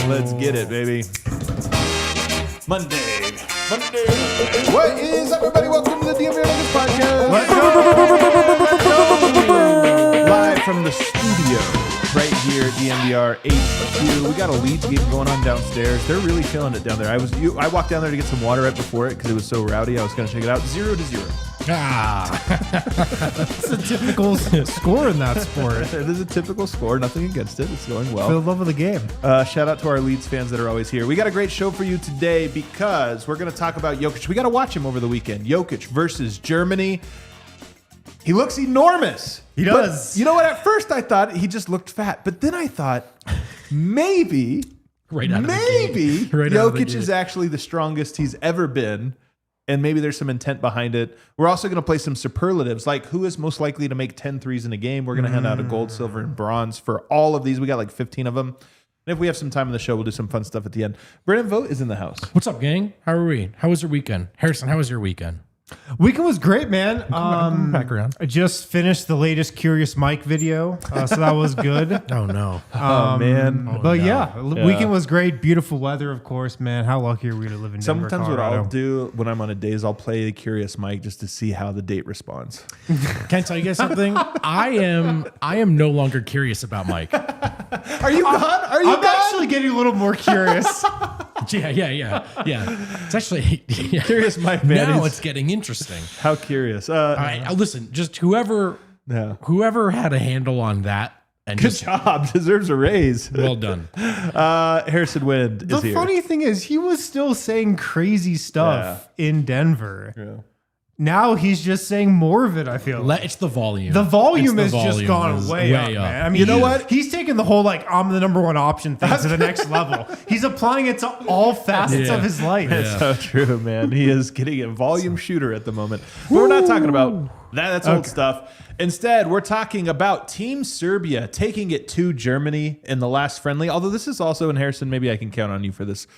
Let's get it, baby. Monday. What is up, everybody? Welcome to the DNVR podcast. Let's go. Live from the studio right here at DNVR HQ. We got a Leeds game going on downstairs. They're really feeling it down there. I walked down there to get some water right before it because it was so rowdy. I was going to check it out. 0-0. It's a typical score in that sport. It is a typical score. Nothing against it. It's going well. For the love of the game. Shout out to our Leeds fans that are always here. We got a great show for you today because we're going to talk about Jokic. We got to watch him over the weekend. Jokic versus Germany. He looks enormous. He does. But you know what? At first I thought he just looked fat. But then I thought maybe Jokic is actually the strongest he's ever been. And maybe there's some intent behind it. We're also going to play some superlatives, like who is most likely to make 10 threes in a game. We're going to hand out a gold, silver, and bronze for all of these. We got like 15 of them. And if we have some time in the show, we'll do some fun stuff at the end. Brennan Vogt is in the house. What's up, gang? How are we? How was your weekend? Harrison, how was your weekend? Weekend was great, man. Back around. I just finished the latest Curious Mike video, so that was good. Oh, no. Man. But yeah, weekend was great. Beautiful weather, of course, man. How lucky are we to live in Denver, Sometimes Colorado? what I'll do when I'm on a date is I'll play the Curious Mike just to see how the date responds. Can I tell you guys something? I am no longer curious about Mike. Are you gone? Are you I'm actually getting a little more curious. Yeah. It's actually Curious Mike, man. Now it's getting interesting. How curious. All right, listen, just whoever had a handle on that. And Good job. Deserves a raise. Well done. Harrison Wind is here. The funny thing is, he was still saying crazy stuff in Denver. Yeah. Now he's just saying more of it, I feel like. It's the volume. The volume has just gone way up, man. I mean, you know what? He's taking the whole, I'm the number one option thing to the next level. He's applying it to all facets of his life. That's so true, man. He is getting a volume shooter at the moment. But we're not talking about that. That's old stuff. Instead, we're talking about Team Serbia taking it to Germany in the last friendly. Although this is also, and Harrison, maybe I can count on you for this.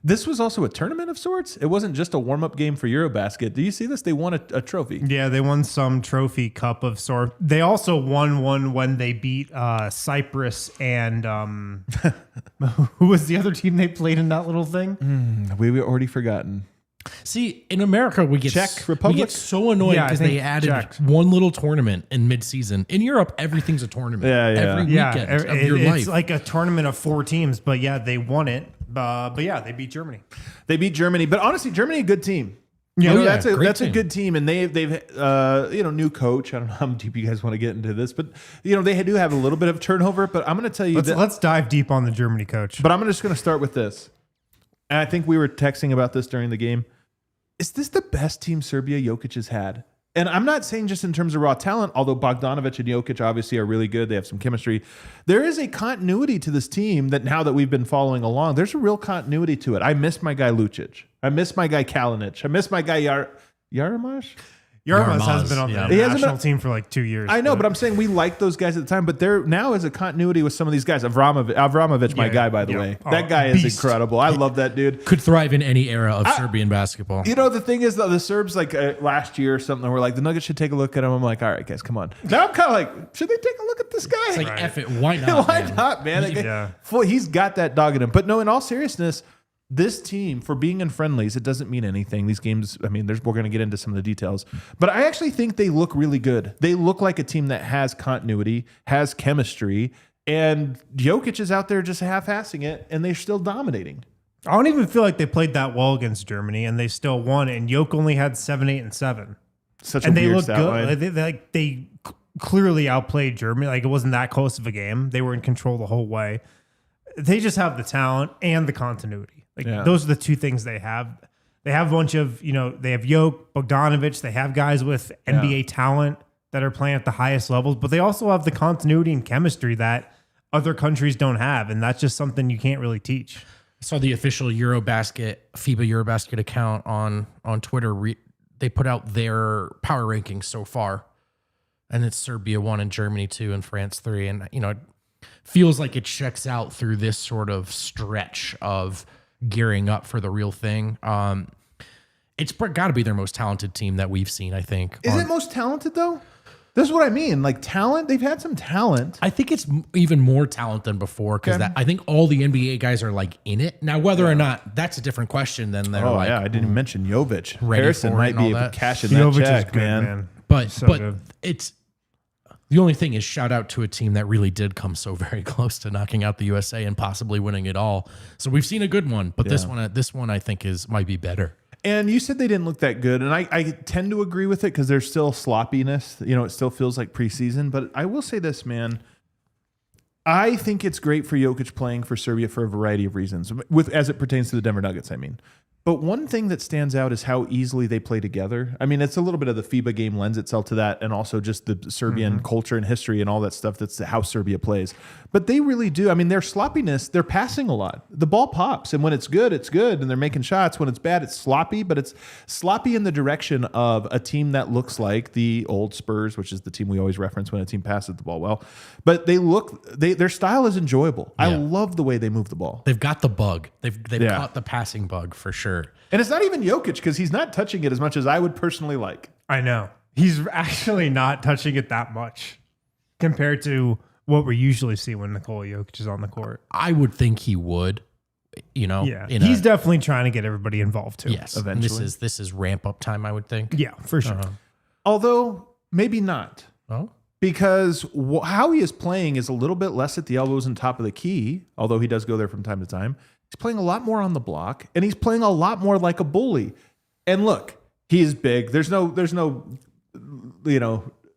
This was also a tournament of sorts. It wasn't just a warm-up game for Eurobasket. Do you see this? They won a trophy. Yeah, they won some trophy cup of sort. They also won one when they beat Cyprus and who was the other team they played in that little thing? We've already forgotten. See, in America, we get Czech Republic? We get so annoyed because they added one little tournament in mid-season. In Europe, everything's a tournament. Yeah. Every weekend of your life. It's like a tournament of 4 teams, but yeah, they won it. But yeah, they beat Germany. But honestly, Germany a good team. Yeah, that's a good team, and they've new coach. I don't know how deep you guys want to get into this, but they do have a little bit of turnover. But I'm going to tell you let's dive deep on the Germany coach. But I'm just going to start with this, and I think we were texting about this during the game. Is this the best team Serbia Jokic has had? And I'm not saying just in terms of raw talent, although Bogdanovic and Jokic obviously are really good. They have some chemistry. There is a continuity to this team that now that we've been following along, there's a real continuity to it. I miss my guy Lucic. I miss my guy Kalinic. I miss my guy Yaremash. Yarmas has been on the national team for like 2 years. I know, but I'm saying we liked those guys at the time. But there now is a continuity with some of these guys. Avramovic, my guy, by the way. That guy is incredible. I love that dude. Could thrive in any era of Serbian basketball. The thing is, though, the Serbs, last year or something, were like, the Nuggets should take a look at him. I'm like, all right, guys, come on. Now I'm kind of like, should they take a look at this guy? It's like, F it, why not? Why not, man? He's got that dog in him. But no, in all seriousness, this team, for being in friendlies, it doesn't mean anything. These games, we're going to get into some of the details. But I actually think they look really good. They look like a team that has continuity, has chemistry, and Jokic is out there just half-assing it, and they're still dominating. I don't even feel like they played that well against Germany, and they still won. And Jokic only had 7, 8, and 7. And they looked good. They clearly outplayed Germany. Like, it wasn't that close of a game. They were in control the whole way. They just have the talent and the continuity. Those are the two things they have. They have a bunch of, they have Jokic, Bogdanovic. They have guys with NBA talent that are playing at the highest levels, but they also have the continuity and chemistry that other countries don't have, and that's just something you can't really teach. I saw the official FIBA Eurobasket account on Twitter. They put out their power rankings so far, and it's Serbia 1 and Germany 2 and France 3. And, it feels like it checks out through this sort of stretch of gearing up for the real thing. It's got to be their most talented team that we've seen, I think. Is it most talented, though? This is what I mean. Like talent, they've had some talent. I think it's even more talent than before because I think all the NBA guys are like in it. Now, whether or not that's a different question than they're I didn't even mention Jovic. Ready Harrison for it might and be all able to that. cash in Jovic that check, is good, man. But good. it's the only thing is shout out to a team that really did come so very close to knocking out the USA and possibly winning it all. So we've seen a good one, but this one I think might be better. And you said they didn't look that good, and I tend to agree with it because there's still sloppiness. It still feels like preseason. But I will say this, man. I think it's great for Jokic playing for Serbia for a variety of reasons, as it pertains to the Denver Nuggets, I mean. But one thing that stands out is how easily they play together. I mean, it's a little bit of the FIBA game lends itself to that, and also just the Serbian culture and history and all that stuff. That's how Serbia plays. But they really do. I mean, their sloppiness, they're passing a lot. The ball pops, and when it's good, and they're making shots. When it's bad, it's sloppy, but it's sloppy in the direction of a team that looks like the old Spurs, which is the team we always reference when a team passes the ball well. But their style is enjoyable. Yeah. I love the way they move the ball. They've got the bug. They've caught the passing bug for sure. And it's not even Jokic because he's not touching it as much as I would personally like. I know. He's actually not touching it that much compared to what we usually see when Nikola Jokic is on the court. I would think he would, Yeah. He's definitely trying to get everybody involved too. Yes. Eventually. This is ramp up time, I would think. Yeah, for sure. Although maybe not. Oh? Because how he is playing is a little bit less at the elbows and top of the key, although he does go there from time to time. He's playing a lot more on the block, and he's playing a lot more like a bully. And look, he is big. There's no,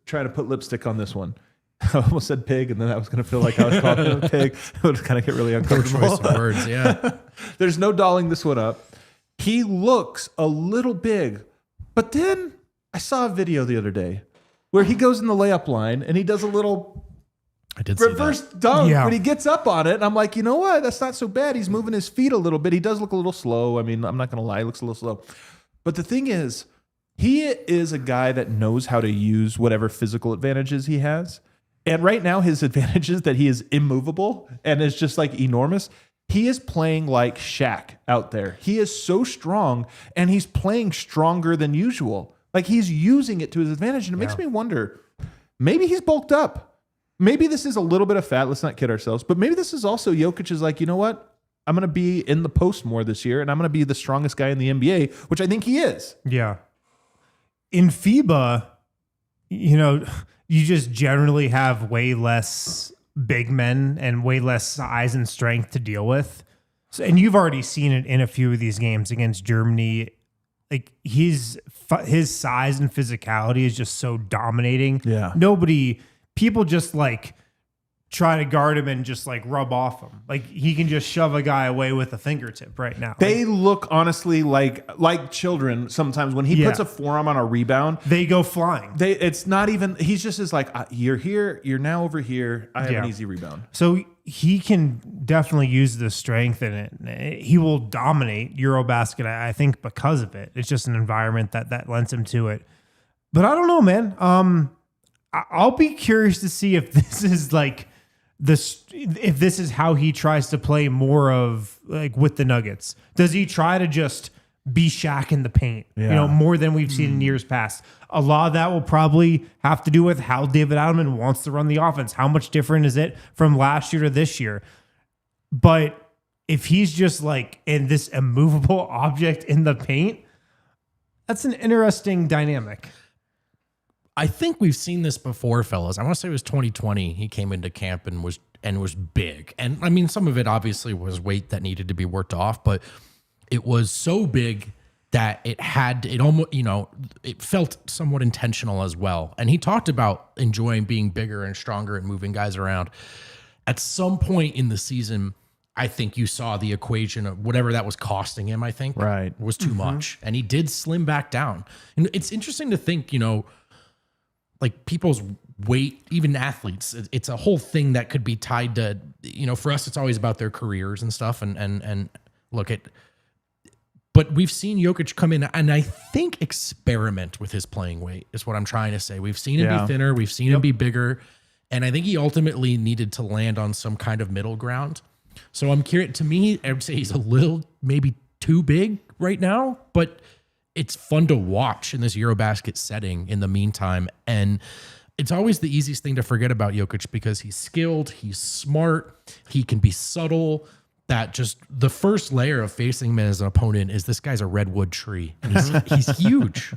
trying to put lipstick on this one. I almost said pig, and then I was going to feel like I was calling him a pig. It would kind of get really uncomfortable. Choice of words, yeah. There's no dolling this one up. He looks a little big, but then I saw a video the other day where he goes in the layup line and he does a little reverse dunk when he gets up on it. And I'm like, you know what? That's not so bad. He's moving his feet a little bit. He does look a little slow. I mean, I'm not going to lie. He looks a little slow. But the thing is, he is a guy that knows how to use whatever physical advantages he has. And right now, his advantage is that he is immovable and is just like enormous. He is playing like Shaq out there. He is so strong, and he's playing stronger than usual. Like, he's using it to his advantage. And it makes me wonder, maybe he's bulked up. Maybe this is a little bit of fat. Let's not kid ourselves. But maybe this is also Jokic is like, you know what? I'm going to be in the post more this year, and I'm going to be the strongest guy in the NBA, which I think he is. Yeah. In FIBA, you just generally have way less big men and way less size and strength to deal with. So, and you've already seen it in a few of these games against Germany. Like his size and physicality is just so dominating. Yeah. People just like try to guard him and just like rub off him. Like he can just shove a guy away with a fingertip right now. They look honestly like children sometimes when he puts a forearm on a rebound. They go flying. It's not even, he's just is like, you're here, you're now over here. I have an easy rebound. So he can definitely use the strength in it. He will dominate Eurobasket, I think, because of it. It's just an environment that lends him to it. But I don't know, man. I'll be curious to see if this is like if this is how he tries to play more of like with the Nuggets. Does he try to just be Shaq in the paint, more than we've seen in years past? A lot of that will probably have to do with how David Adelman wants to run the offense. How much different is it from last year to this year? But if he's just like in this immovable object in the paint, that's an interesting dynamic. I think we've seen this before, fellas. I want to say it was 2020. He came into camp and was big. And I mean, some of it obviously was weight that needed to be worked off, but it was so big that it felt somewhat intentional as well. And he talked about enjoying being bigger and stronger and moving guys around. At some point in the season, I think you saw the equation of whatever that was costing him, I think, was too much. And he did slim back down. And it's interesting to think, like people's weight, even athletes, it's a whole thing that could be tied to for us, it's always about their careers and stuff. And look at, but we've seen Jokic come in and I think experiment with his playing weight is what I'm trying to say. We've seen him be thinner. We've seen him be bigger. And I think he ultimately needed to land on some kind of middle ground. So I'm curious. To me, I would say he's a little, maybe too big right now, but it's fun to watch in this Eurobasket setting in the meantime. And it's always the easiest thing to forget about Jokic because he's skilled, he's smart, he can be subtle. That just the first layer of facing him as an opponent is this guy's a redwood tree. And he's huge.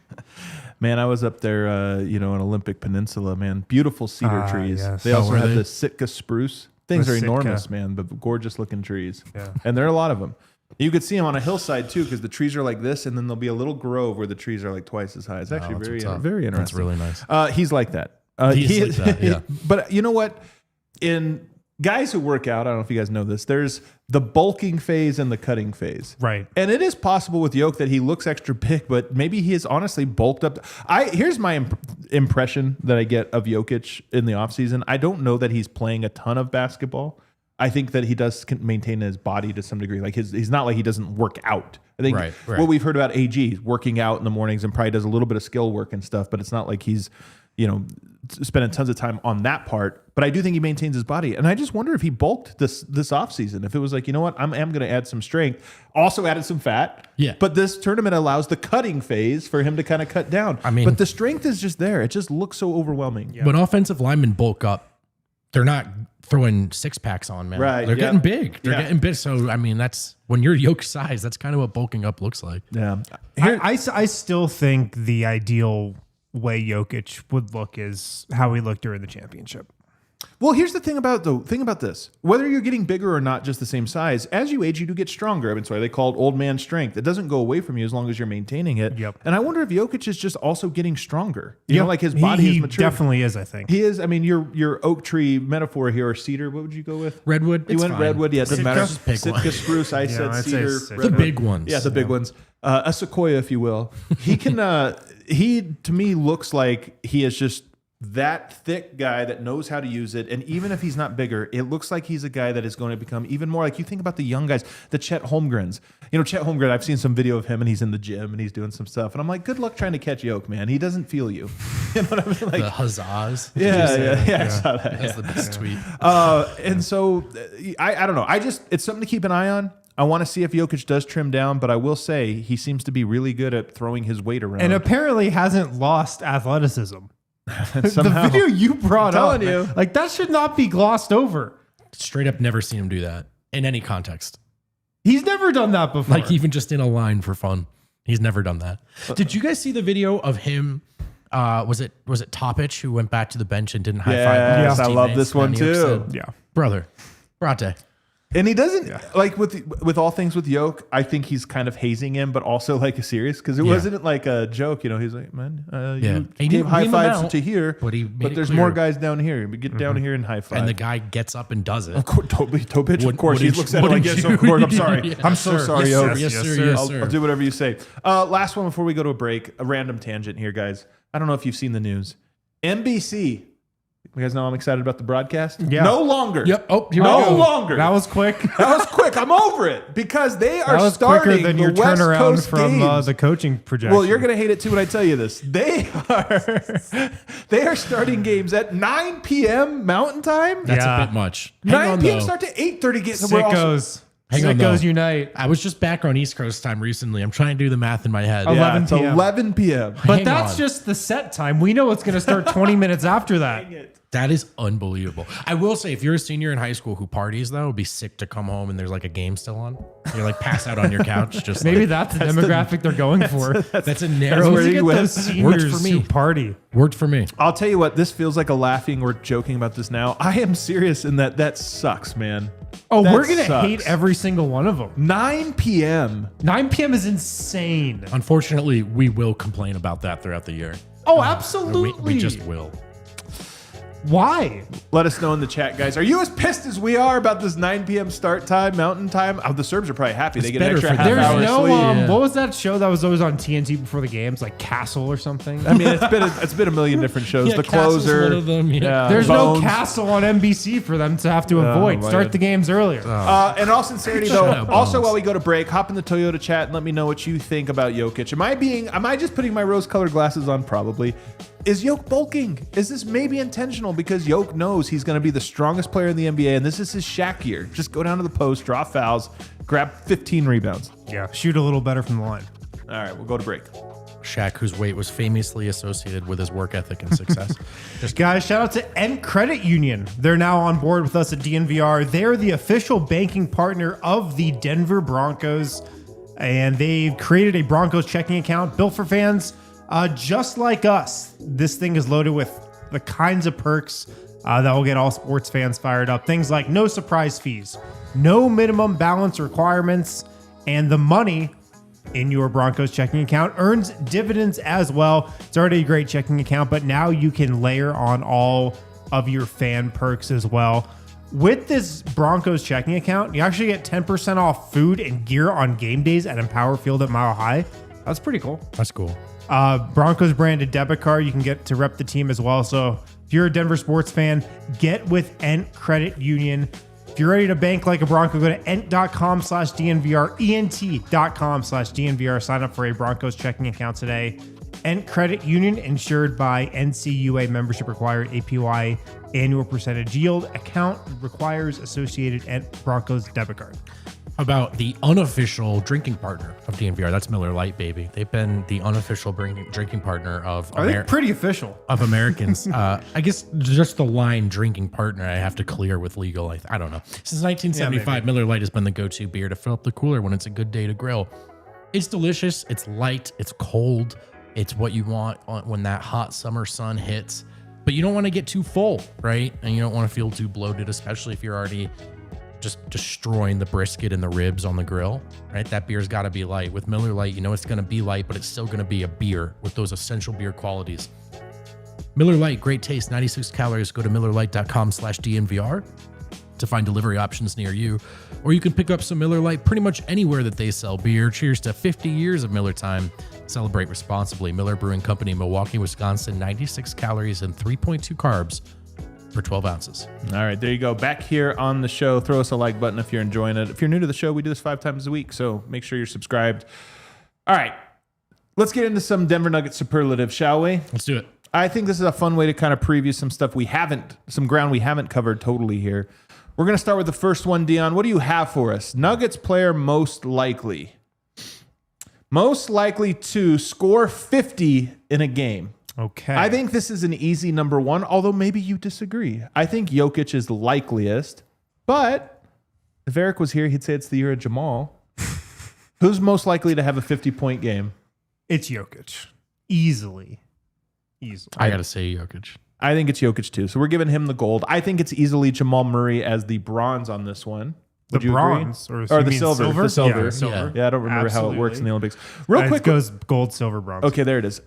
Man, I was up there, on Olympic Peninsula, man. Beautiful cedar trees. Yes. They also have the Sitka spruce. Things The are Sitka. enormous, man, but gorgeous looking trees. Yeah. And there are a lot of them. You could see them on a hillside too, because the trees are like this, and then there'll be a little grove where the trees are like twice as high. It's actually that's very, what's up. very interesting. That's really nice. He's like that. He is like that, yeah. But you know what? In guys who work out, I don't know if you guys know this, there's the bulking phase and the cutting phase. Right. And it is possible with Jokic that he looks extra big, but maybe he is honestly bulked up. Here's my impression that I get of Jokic in the offseason. I don't know that he's playing a ton of basketball. I think that he does maintain his body to some degree. Like he's not like he doesn't work out. I think Right. what we've heard about AG working out in the mornings and probably does a little bit of skill work and stuff, but it's not like he's, spending tons of time on that part. But I do think he maintains his body. And I just wonder if he bulked this offseason. If it was like, you know what, I'm going to add some strength. Also added some fat. Yeah. But this tournament allows the cutting phase for him to kind of cut down. But the strength is just there. It just looks so overwhelming. When offensive linemen bulk up, they're not throwing six packs on, man. Right, They're yeah. getting big. They're Yeah. getting big. So, that's when you're Jokic size, that's kind of what bulking up looks like. Yeah. I still think the ideal way Jokic would look is how he looked during the championship. Well, here's the thing about this. Whether you're getting bigger or not, just the same size, as you age, you do get stronger. It's why they call it old man strength. It doesn't go away from you as long as you're maintaining it. Yep. And I wonder if Jokic is just also getting stronger. Like his body he is matured. definitely is, I think. He is. Your oak tree metaphor here, or cedar. What would you go with? Redwood. You went fine. redwood. Yeah, it doesn't matter. Just pick Sitka one. spruce. I said I'd say cedar. Sitka. The redwood. big ones. Yeah, the big ones. A sequoia, if you will. He can. He to me looks like he is just that thick guy that knows how to use it. And even if he's not bigger, it looks like he's a guy that is going to become even more like you think about the young guys, the Chet Holmgrens. Chet Holmgren, I've seen some video of him and he's in the gym and he's doing some stuff. And I'm like, good luck trying to catch Yoke, man. He doesn't feel you. You know what I mean? Like, The huzzahs. yeah. I saw that. That's the best tweet. And so I don't know. It's something to keep an eye on. I want to see if Jokic does trim down, but I will say he seems to be really good at throwing his weight around. And apparently hasn't lost athleticism. Somehow. The video you brought up, telling you. man, like that should not be glossed over. Straight up never seen him do that in any context. He's never done that before. Like even just in a line for fun. He's never done that. Did you guys see the video of him? Was it Topic who went back to the bench and didn't high five? all his I love teammates? this one And Jokic too. said, yeah. brother, Brate. And he doesn't like with all things with Yoke. I think he's kind of hazing him, but also like serious because it wasn't like a joke. He's like, man, you He gave didn't high ream him fives out, to here, but he made it there's clear. more guys down here. We get down here and high five. And the guy gets up and does it. of course, Topic, of course, he wouldn't looks you- at it like, wouldn't yes, you? of course. I'm sorry. Yeah, I'm so sir. sorry, Yes, Yoke. sir. Yes, Yes, sir. sir. Yes, I'll sir. do whatever you say. Last one before we go to a break. A random tangent here, guys. I don't know if you've seen the news. NBC. You guys know I'm excited about the broadcast? Yeah. No longer. Yep. Oh, here we No go. longer. That was quick. That was quick. I'm over it because they are That was starting quicker than the your West turnaround Coast from games. the coaching projection. Well, you're going to hate it too when I tell you this. They are starting games at 9 p.m. Mountain Time. That's Yeah. a bit much. Hang 9 on, p.m. though. start to 8:30 games. We're also- Sickos. Hang on, Sickos though. unite. I was just back on East Coast time recently. I'm trying to do the math in my head. Oh, Yeah, 11 it's p.m. 11 p.m. But Hang that's on. just the set time. We know it's going to start 20 minutes after that. That is unbelievable. I will say, if you're a senior in high school who parties, though, it'd be sick to come home and there's like a game still on. You're like pass out on your couch. Just Maybe like, that's the demographic they're going for. that's a narrow. where You you get went. those seniors for me. who party. Worked for me. I'll tell you what, this feels like a laughing. We're joking about this now. I am serious in that sucks, man. Oh, That we're going to sucks. hate every single one of them. 9 p.m. 9 p.m. is insane. Unfortunately, we will complain about that throughout the year. Oh, We absolutely. just will. Why? Let us know in the chat, guys. Are you as pissed as we are about this 9 p.m. start time, Mountain Time? Oh, the Serbs are probably happy. They get an extra half There's hour no, sleep. what was that show that was always on TNT before the games? Like Castle or something? I mean, it's been a million different shows. Yeah, The Castle's Closer. one of them, yeah. There's Bones. no Castle on NBC for them to have to avoid. my Start God. the games earlier. In all sincerity, though, up, also Bones. while we go to break, hop in the Toyota chat and let me know what you think about Jokic. Am I just putting my rose-colored glasses on? Probably. Is Jokic bulking? Is this maybe intentional because Jokic knows he's going to be the strongest player in the NBA and this is his Shaq year? Just go down to the post, draw fouls, grab 15 rebounds. Yeah, shoot a little better from the line. All right, we'll go to break. Shaq, whose weight was famously associated with his work ethic and success. Guys, shout out to Ent Credit Union. They're now on board with us at DNVR. They're the official banking partner of the Denver Broncos, and they've created a Broncos checking account built for fans just like us. This thing is loaded with the kinds of perks that will get all sports fans fired up. Things like no surprise fees, no minimum balance requirements, and the money in your Broncos checking account earns dividends as well. It's already a great checking account, but now you can layer on all of your fan perks as well. With this Broncos checking account, you actually get 10% off food and gear on game days at Empower Field at Mile High. That's pretty cool. That's cool. Broncos branded debit card. You can get to rep the team as well. So if you're a Denver sports fan, get with Ent Credit Union. If you're ready to bank like a Bronco, go to ent.com/DNVR, ent.com/DNVR. Sign up for a Broncos checking account today. Ent Credit Union, insured by NCUA, membership required, APY, annual percentage yield. Account requires associated Ent Broncos debit card. About the unofficial drinking partner of DNVR. That's Miller Lite, baby. They've been the unofficial drinking partner of I think pretty official. of Americans. I guess just the line drinking partner I have to clear with legal. I don't know. Since 1975, Miller Lite has been the go-to beer to fill up the cooler when it's a good day to grill. It's delicious. It's light. It's cold. It's what you want when that hot summer sun hits. But you don't want to get too full, right? And you don't want to feel too bloated, especially if you're already just destroying the brisket and the ribs on the grill, right? That beer's got to be light. With Miller Lite, you know it's going to be light, but it's still going to be a beer with those essential beer qualities. Miller Lite, great taste, 96 calories. Go to MillerLite.com/DNVR to find delivery options near you. Or you can pick up some Miller Lite pretty much anywhere that they sell beer. Cheers to 50 years of Miller time. Celebrate responsibly. Miller Brewing Company, Milwaukee, Wisconsin, 96 calories and 3.2 carbs for 12 ounces. All right, there you go. Back here on the show. Throw us a like button if you're enjoying it. If you're new to the show, we do this 5 times a week, so make sure you're subscribed. All right, let's get into some Denver Nuggets superlatives, shall we? Let's do it. I think this is a fun way to kind of preview some ground we haven't covered totally here. We're going to start with the first one, Dion. What do you have for us? Nuggets player most likely. Most likely to score 50 in a game. Okay. I think this is an easy number one, although maybe you disagree. I think Jokic is the likeliest, but if Eric was here, he'd say it's the year of Jamal. Who's most likely to have a 50-point game? It's Jokic. Easily. I got to say Jokic. I think it's Jokic too. So we're giving him the gold. I think it's easily Jamal Murray as the bronze on this one. Would you bronze agree? or Or the mean silver. The silver. Yeah, silver. Yeah, I don't remember how it works in the Absolutely. Olympics. Real quick. It goes gold, silver, bronze. Okay, there it is.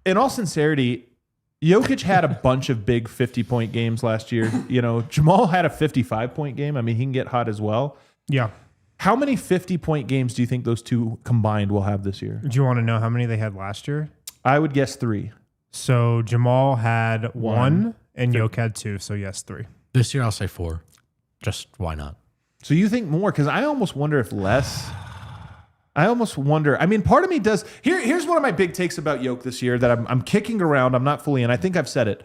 In all sincerity, Jokic had a bunch of big 50-point games last year. You know, Jamal had a 55-point game. I mean, he can get hot as well. Yeah. How many 50-point games do you think those two combined will have this year? Do you want to know how many they had last year? I would guess 3. So Jamal had one and Jokic had 2. So yes, 3. This year I'll say 4. Just why not? So you think more? Because I almost wonder if less. I almost wonder. I mean, part of me does. Here's one of my big takes about Jokic this year that I'm kicking around. I'm not fully in. I think I've said it.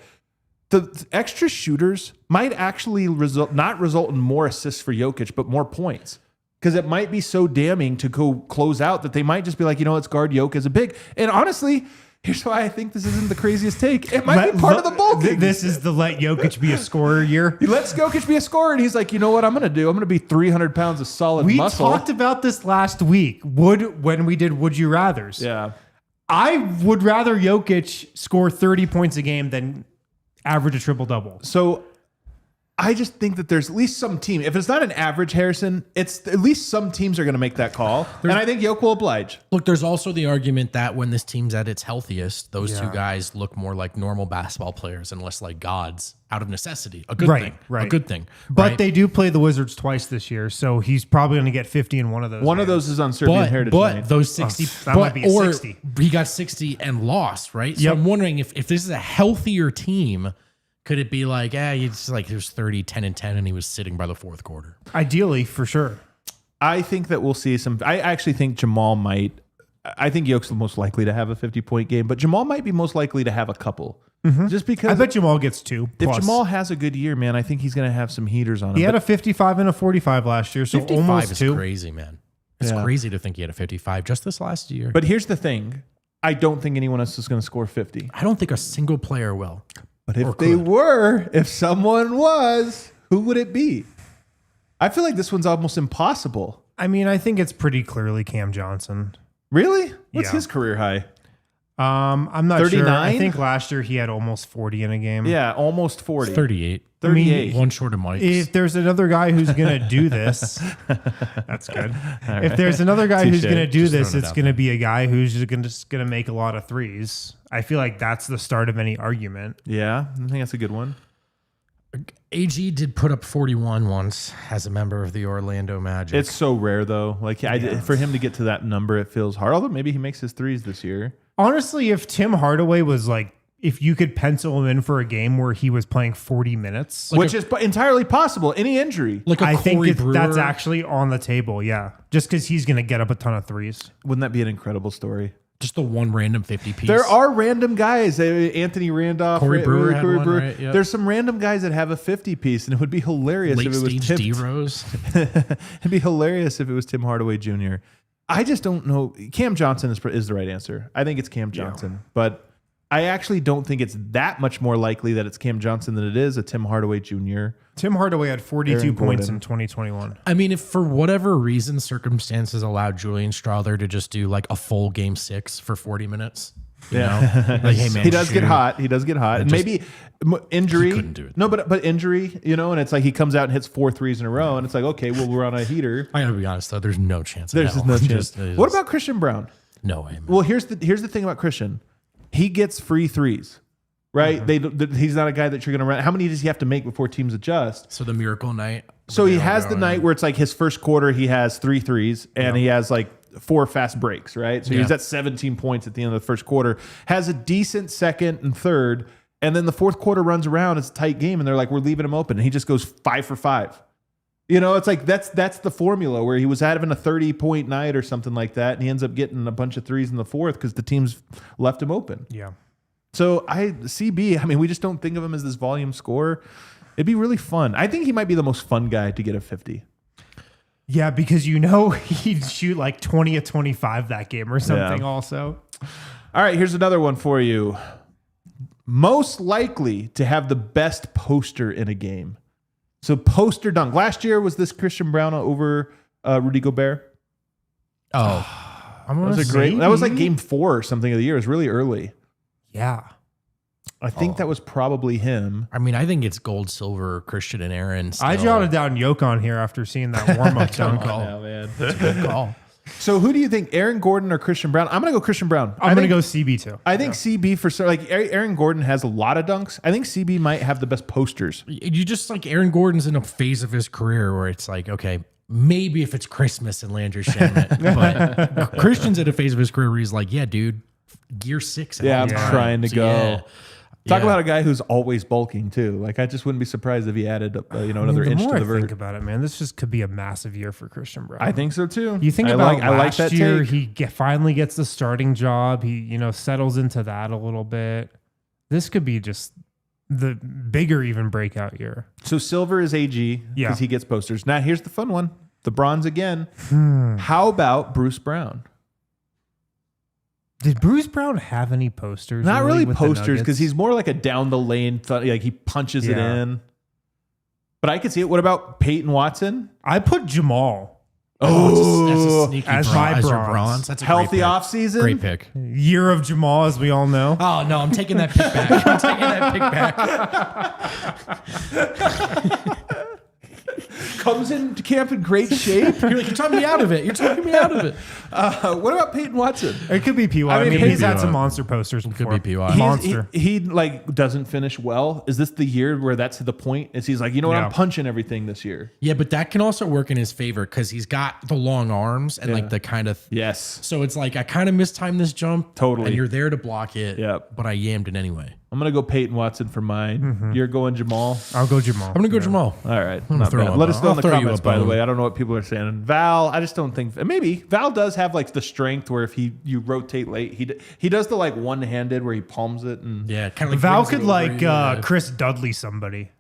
The extra shooters might actually not result in more assists for Jokic, but more points. Because it might be so damning to go close out that they might just be like, let's guard Jokic as a big. And honestly, here's why I think this isn't the craziest take. It might be part of the bulking. This is the let Jokic be a scorer year. He lets Jokic be a scorer, and he's like, you know what I'm going to do? I'm going to be 300 pounds of solid muscle. We talked about this last week when we did Would You Rathers. Yeah. I would rather Jokic score 30 points a game than average a triple-double. So I just think that there's at least some team. If it's not an average Harrison, it's at least some teams are going to make that call. And I think Yoke will oblige. Look, there's also the argument that when this team's at its healthiest, those two guys look more like normal basketball players and less like gods out of necessity. A good thing. Right. A good thing. But they do play the Wizards twice this year, so he's probably going to get 50 in one of those. One of those is on Serbian Heritage Night. But those 60, that might be a 60. He got 60 and lost, right? So I'm wondering if this is a healthier team, could it be like, it's like there's 30, 10 and 10, and he was sitting by the fourth quarter? Ideally, for sure. I think that we'll see some. I actually think Jamal might. I think Yoke's the most likely to have a 50-point game, but Jamal might be most likely to have a couple. Just because I bet Jamal gets 2. If Jamal has a good year, man, I think he's going to have some heaters on him. He had a 55 and a 45 last year, so 55 almost is 2. crazy, man. It's crazy to think he had a 55 just this last year. But here's the thing. I don't think anyone else is going to score 50. I don't think a single player will. But if someone was, who would it be? I feel like this one's almost impossible. I mean, I think it's pretty clearly Cam Johnson. Really? What's Yeah. his career high? I'm not 39? sure. I think last year he had almost 40 in a game. Yeah, almost 40. 38. 38. One short of Mike's. If there's another guy who's going to do this, that's good. If there's another guy who's going to do Just this, throwing it it's out going to be a guy who's just going to make a lot of threes. I feel like that's the start of any argument. Yeah, I think that's a good one. AG did put up 41 once as a member of the Orlando Magic. It's so rare, though. Like for him to get to that number, it feels hard. Although maybe he makes his threes this year. Honestly, if Tim Hardaway was like, if you could pencil him in for a game where he was playing 40 minutes, Which is entirely possible. Any injury. like a I think Corey Brewer. that's actually on the table. Yeah. Just because he's going to get up a ton of threes. Wouldn't that be an incredible story? just the one random 50 piece. There are random guys. Anthony Randolph. Corey Brewer had one, right? Yep. There's some random guys that have a 50 piece, and it would be hilarious late if it was stage Tim. D-Rose. It'd be hilarious if it was Tim Hardaway Jr. I just don't know. Cam Johnson is the right answer. I think it's Cam Johnson, but I actually don't think it's that much more likely that it's Cam Johnson than it is a Tim Hardaway Jr. Tim Hardaway had 42 Aaron points Gordon. in 2021. I mean, if for whatever reason circumstances allowed Julian Strawther to just do like a full game 6 for 40 minutes, you know? Like, hey man, He does get shoot. hot. He does get hot. And just- maybe injury. He couldn't do it. No, but injury, you know, and it's like he comes out and hits 4 threes in a row, and it's like, okay, well, we're on a heater. I gotta be honest though, there's no chance. in There's hell. no chance. Just- What about Christian Brown? no way, man. Well, here's the thing about Christian. He gets free threes, right? He's not a guy that you're going to run. How many does he have to make before teams adjust? So the miracle night. So he has the night where it's like his first quarter, he has 3 threes and he has like 4 fast breaks, right? So he's at 17 points at the end of the first quarter, has a decent second and third, and then the fourth quarter runs around. It's a tight game, and they're like, we're leaving him open. And he just goes 5 for 5. You know, it's like that's the formula where he was having a 30-point night or something like that, and he ends up getting a bunch of threes in the fourth because the team's left him open. Yeah. So CB, I mean, we just don't think of him as this volume scorer. It'd be really fun. I think he might be the most fun guy to get a 50. Yeah, because you know he'd shoot like 20 of 25 that game or something also. All right, here's another one for you. Most likely to have the best poster in a game. So poster dunk. Last year, was this Christian Brown over Rudy Gobert? Oh, I'm That gonna was a great. say That was like he- game 4 or something of the year. It was really early. Yeah. I think that was probably him. I mean, I think it's gold, silver, Christian and Aaron. I still. jotted down Yoke on here after seeing that warm-up dunk. Oh, man. Good call. So who do you think, Aaron Gordon or Christian Brown? I'm going to go Christian Brown. I'm going to go CB too. I think CB for like Aaron Gordon has a lot of dunks. I think CB might have the best posters. You just like Aaron Gordon's in a phase of his career where it's like, okay, maybe if it's Christmas and Landry Shamet, but Christian's at a phase of his career where he's like, yeah, dude, gear 6. Yeah, I'm trying to go. Talk Yeah. about a guy who's always bulking too. Like I just wouldn't be surprised if he added another the inch more to the I think vert. about it, man, this just could be a massive year for Christian Brown. I think so too. You think I about I like last that year, take. he finally gets the starting job. He, settles into that a little bit. This could be just the bigger even breakout year. So silver is AG because Yeah. he gets posters. Now here's the fun one: the bronze again. How about Bruce Brown? Did Bruce Brown have any posters? Not really with the posters because Nuggets? he's more like a down the lane. Like he punches it Yeah. in. But I could see it. What about Peyton Watson? I put Jamal That's a sneaky as bronze. my As your bronze. bronze. That's a Healthy great pick. offseason. Great pick. Year of Jamal, as we all know. Oh no, I'm taking that pick back. I'm taking that pick back. Comes into camp in great shape. You're talking me out of it. You're talking me out of it. What about Peyton Watson? It could be PY. I mean, he's had some monster posters before. Could be PY. Monster. He like doesn't finish well. Is this the year where that's the point? Is he's like, you know what? Yeah. I'm punching everything this year. Yeah, but that can also work in his favor because he's got the long arms and like the kind of. Yes. So it's like I kind of mistimed this jump. Totally. And you're there to block it. Yep. But I yammed it anyway. I'm gonna go Peyton Watson for mine. You're going Jamal. I'll go Jamal. I'm gonna go Jamal. All right. gonna Not throw bad. him Let a us know bone. in the I'll throw you comments, a by the bone. way. I don't know what people are saying. Val, I just don't think maybe Val does have like the strength where if you rotate late, he does the like one-handed where he palms it and Yeah, kind of like Val brings it could over like you, yeah. Chris Dudley somebody.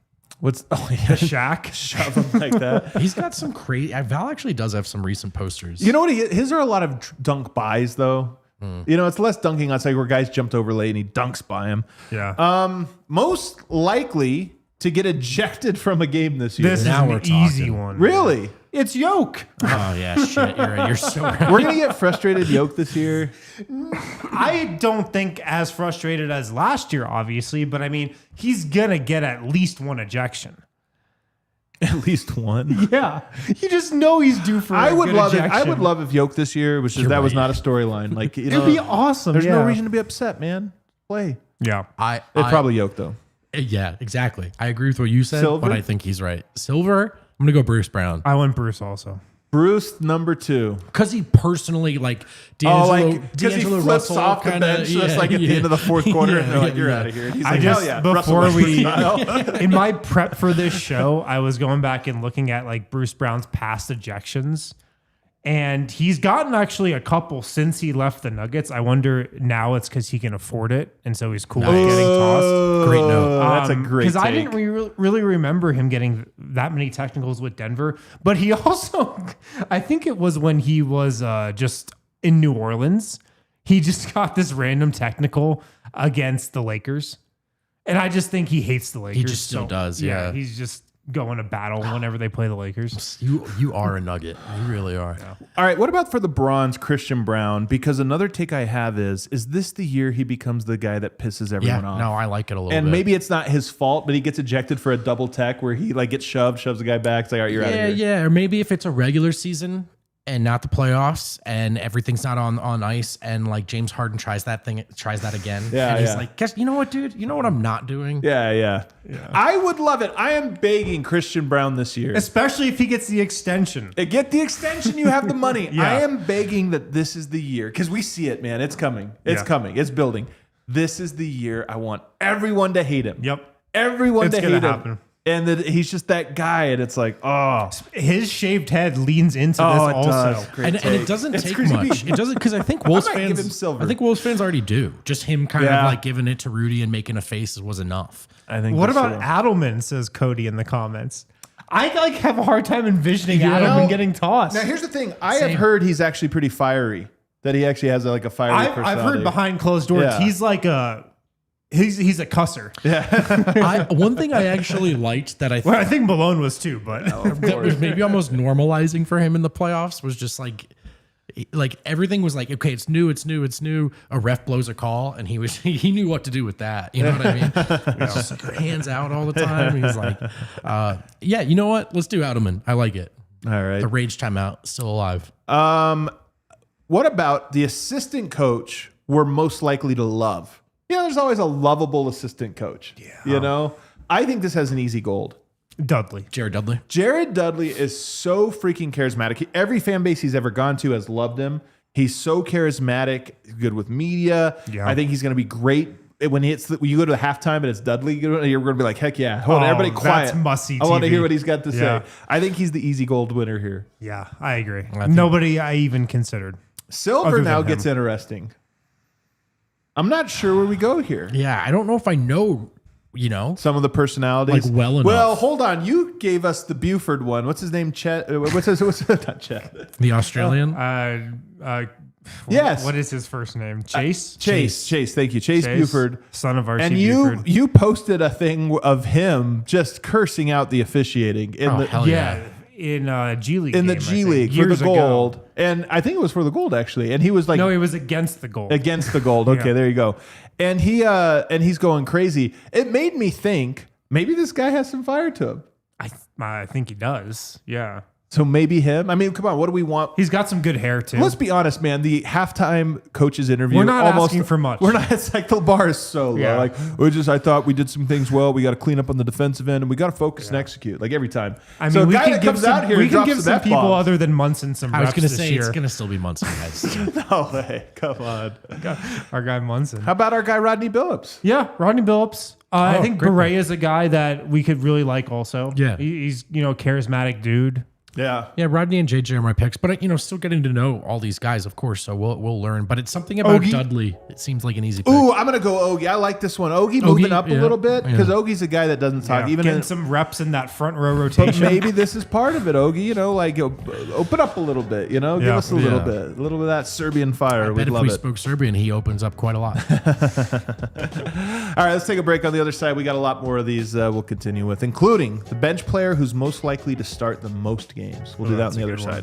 what's Shaq. shove him like that. He's got some crazy. Val actually does have some recent posters. You know what? His are a lot of dunk buys though. You know, it's less dunking on say where guys jumped over late and he dunks by him. Yeah. Most likely to get ejected from a game this year. This Now is we're an easy talking. one. Really? It's Yoke. Oh yeah, shit. You're right. You're so right. We're gonna get frustrated Yoke this year. I don't think as frustrated as last year, obviously, but I mean, he's gonna get at least one ejection. At least one. Yeah, you just know he's due for. I a would good love it. ejection. I would love if Yoke this year was just You're that was right. not a storyline. Like you know, It'd be awesome. There's no yeah. reason to be upset, man. Play. Yeah. I Probably Yoke though. Yeah, exactly. I agree with what you said, Silver? but I think he's right. Silver. I'm gonna go Bruce Brown I went Bruce also. Bruce number 2. because he personally like D'Angelo. because he D'Angelo flips Russell off the kinda- bench just like at the end of the fourth quarter, and they're like, "You're out of here." And he's I like, just "Hell yeah!" Russell before Westbrook we style. in my prep for this show, I was going back and looking at like Bruce Brown's past ejections, and he's gotten actually a couple since he left the Nuggets. I wonder now it's because he can afford it, and so he's cool with Nice. getting tossed. Great note. That's a great Because I take. didn't really remember him getting that many technicals with Denver, but he also, I think it was when he was just in New Orleans, he just got this random technical against the Lakers, and I just think he hates the Lakers. He just still does, yeah. He's just going to battle whenever they play the Lakers. You are a nugget. You really are. All right, what about for the bronze, Christian Brown? Because another take I have is this the year he becomes the guy that pisses Yeah. everyone off? No, I like it a little And bit. maybe it's not his fault, but he gets ejected for a double tech where he like gets shoves the guy back. It's like, all right, you're out of Yeah, here. yeah. Or maybe if it's a regular season and not the playoffs and everything's not on ice and like James Harden tries that again. Yeah, and he's yeah. like, guess you know what, dude? You know what I'm not doing? Yeah. I would love it. I am begging Christian Brown this year. Especially if he gets the extension. Get the extension. You have the money. Yeah. I am begging that this is the year because we see it, man. It's coming. It's Yeah. coming. It's building. This is the year I want everyone to hate him. Yep. Everyone It's to gonna hate happen. him. And that he's just that guy. And it's like, oh, His shaved head leans into oh, this it also. does. Great And it take. doesn't It's take creepy. much. It doesn't because I think Wolves might give him fans. silver. I think Wolves fans already do. Just him kind Yeah. of like giving it to Rudy and making a face was enough. I think. What that's about so- Adelman, says Cody in the comments. I like have a hard time envisioning You know- Adelman getting tossed. Now here's the thing. I Same. have heard he's actually pretty fiery. That he actually has like a fiery I've personality. heard behind closed doors, Yeah. he's like he's a cusser. One thing I actually liked that I Well, I think Malone was too, but that was maybe almost normalizing for him in the playoffs was just like everything was like, okay, it's new. A ref blows a call and he knew what to do with that. You know what I mean? It's just like hands out all the time. He's like, yeah, you know what? Let's do Adelman. I like it. All right. The rage timeout still alive. What about the assistant coach we're most likely to love? There's always a lovable assistant coach. Yeah. You know? I think this has an easy gold. Dudley. Jared Dudley. Jared Dudley is so freaking charismatic. Every fan base he's ever gone to has loved him. He's so charismatic, good with media. Yeah. I think he's going to be great. When you go to the halftime and it's Dudley, you're going to be like, heck yeah. Hold on, everybody quiet. that's must-see I want to TV. hear what he's got to Yeah. say. I think he's the easy gold winner here. Yeah, I agree. think- Nobody I even considered. Silver Other now than gets him. interesting. I'm not sure where we go here. Yeah, I don't know if I know, Some of the personalities. Like, well enough. Well, hold on. You gave us the Buford one. What's his name? Chet. What's not Chet? the Australian. Yes. What is his first name? Chase? Chase. Thank you. Chase Buford. Son of RC And Buford. you posted a thing of him just cursing out the officiating. Oh, hell yeah. in G League. In the game, G League for the years ago. gold. And I think it was for the gold, actually. And he was like... No, it was against the gold. Against the gold. Okay, there you go. And he's going crazy. It made me think, maybe this guy has some fire to him. I think he does. Yeah. So maybe him. I mean, come on. What do we want? He's got some good hair too. Let's be honest, man. The halftime coaches interview. We're not asking for much. We're not. It's like the bar is so low. Yeah. Like I thought we did some things well. We got to clean up on the defensive end, and we got to focus and execute. Like every time. I mean, so a we guy can that give comes some, out here, we and can drops give some F-bombs. people other than Munson some I was reps going to this say year. it's going to still be Munson, guys. No way. Come on. Our guy Munson. How about our guy Rodney Billups? Yeah, Rodney Billups. I think great Beret is a guy that we could really like also. Yeah. He's charismatic dude. Yeah. Yeah, Rodney and JJ are my picks, but still getting to know all these guys, of course. So we'll learn. But it's something about Ogie? Dudley. It seems like an easy pick. Ooh, I'm gonna go Ogie. I like this one. Ogie moving up a little bit because Ogie's a guy that doesn't talk. Even getting in, some reps in that front row but rotation. maybe this is part of it, Ogie. Like open up a little bit. Give us a little bit of that Serbian fire. I bet We'd if love we it. spoke Serbian, he opens up quite a lot. All right, let's take a break. On the other side, we got a lot more of these. We'll continue with, including the bench player who's most likely to start the most games. We'll do that on the other side.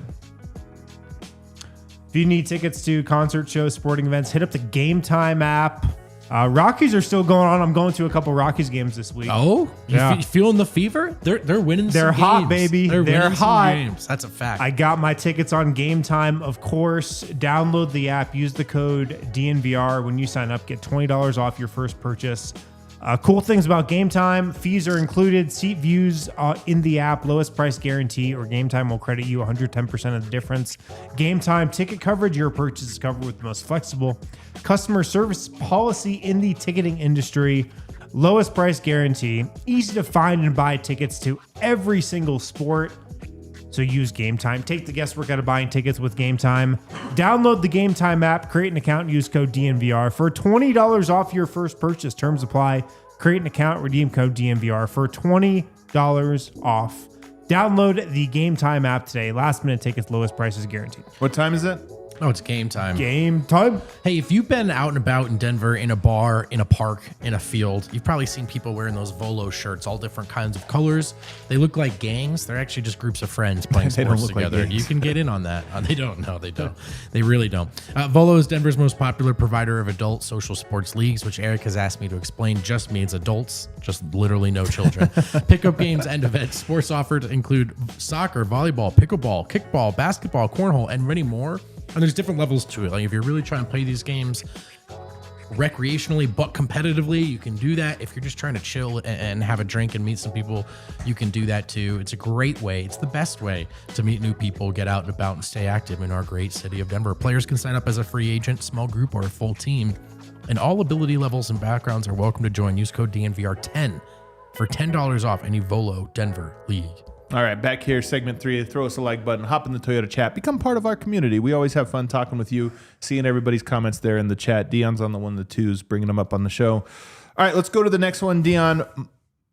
If you need tickets to concert shows, sporting events, hit up the Game Time app. Rockies are still going on. I'm going to a couple Rockies games this week. Oh, Yeah. Feeling the fever? They're winning. They're some hot, games. baby. They're They're winning some hot. games. That's a fact. I got my tickets on Game Time, of course. Download the app. Use the code DNVR when you sign up. Get $20 off your first purchase. Cool things about Game Time. Fees are included. Seat views in the app. Lowest price guarantee, or Game Time will credit you 110% of the difference. Game Time ticket coverage. Your purchase is covered with the most flexible customer service policy in the ticketing industry. Lowest price guarantee. Easy to find and buy tickets to every single sport. So use Game Time. Take the guesswork out of buying tickets with Game Time. Download the Game Time app, create an account, and use code DNVR for $20 off your first purchase. Terms apply. Create an account, redeem code DNVR for $20 off. Download the Game Time app today. Last minute tickets, lowest prices guaranteed. What time is it? Oh, it's game time. Game Time. Hey, if you've been out and about in Denver, in a bar, in a park, in a field, you've probably seen people wearing those Volo shirts, all different kinds of colors. They look like gangs. They're actually just groups of friends playing They don't sports look like together. gangs. You can get in on that. They don't. No, they don't. They really don't. Volo is Denver's most popular provider of adult social sports leagues, which Eric has asked me to explain just means adults, just literally no children. Pickup games and events. Sports offered include soccer, volleyball, pickleball, kickball, basketball, cornhole, and many more. And there's different levels to it. Like if you're really trying to play these games recreationally but competitively, you can do that. If you're just trying to chill and have a drink and meet some people, you can do that too. It's a great way. It's the best way to meet new people, get out and about, and stay active in our great city of Denver. Players can sign up as a free agent, small group, or a full team. And all ability levels and backgrounds are welcome to join. Use code DNVR10 for $10 off any Volo Denver League. All right, back here, segment 3. Throw us a like button, hop in the Toyota chat, become part of our community. We always have fun talking with you, seeing everybody's comments there in the chat. Dion's on the 1, the 2s, bringing them up on the show. All right, let's go to the next one. Dion,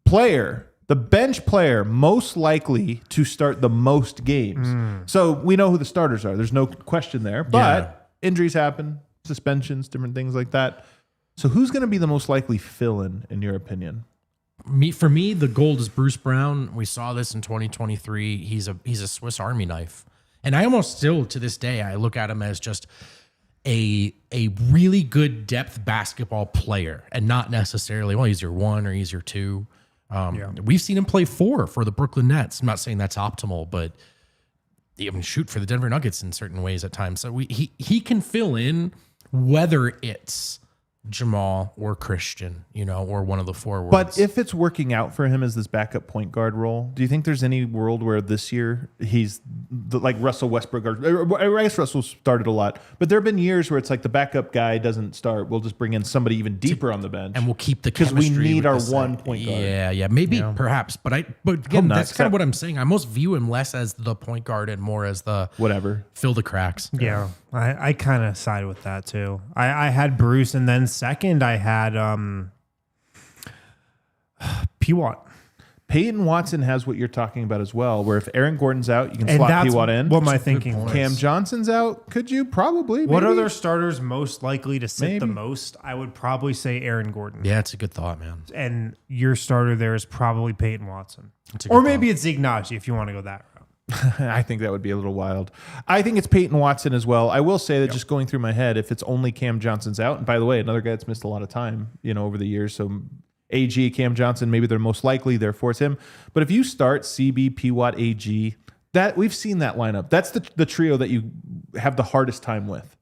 player, the bench player most likely to start the most games. So we know who the starters are. There's no question there, but injuries happen, suspensions, different things like that. So who's going to be the most likely fill-in your opinion? For me, the gold is Bruce Brown. We saw this in 2023. He's a Swiss Army knife, and I almost still to this day I look at him as just a really good depth basketball player, and not necessarily he's your 1 or he's your 2. We've seen him play 4 for the Brooklyn Nets. I'm not saying that's optimal, but even shoot for the Denver Nuggets in certain ways at times. So he can fill in, whether it's Jamal or Christian, or one of the forwards. But if it's working out for him as this backup point guard role, do you think there's any world where this year he's like Russell Westbrook? Or I guess Russell started a lot, but there have been years where it's like the backup guy doesn't start. We'll just bring in somebody even deeper on the bench, and we'll keep the because we chemistry need with our the one side. point guard. Yeah, maybe, perhaps. But again, not, that's kind of what I'm saying. I almost view him less as the point guard and more as the Whatever. fill the cracks. Yeah, I kind of side with that too. I had Bruce, and then second I had P-Watt. Peyton Watson has what you're talking about as well, where if Aaron Gordon's out, you can And slot that's P-Watt in. what my thinking was. Cam Johnson's out. Could you? Probably. What maybe. other starters most likely to sit the Maybe. most? I would probably say Aaron Gordon. Yeah, it's a good thought, man. And your starter there is probably Peyton Watson. It's a good Or maybe it's Ignazi if you want to go that route. I think that would be a little wild. I think it's Peyton Watson as well. I will say that just going through my head, if it's only Cam Johnson's out, and by the way, another guy that's missed a lot of time, over the years. So AG, Cam Johnson, maybe they're most likely, therefore it's him. But if you start CB, P-Watt, AG, that we've seen that lineup. That's the trio that you have the hardest time with.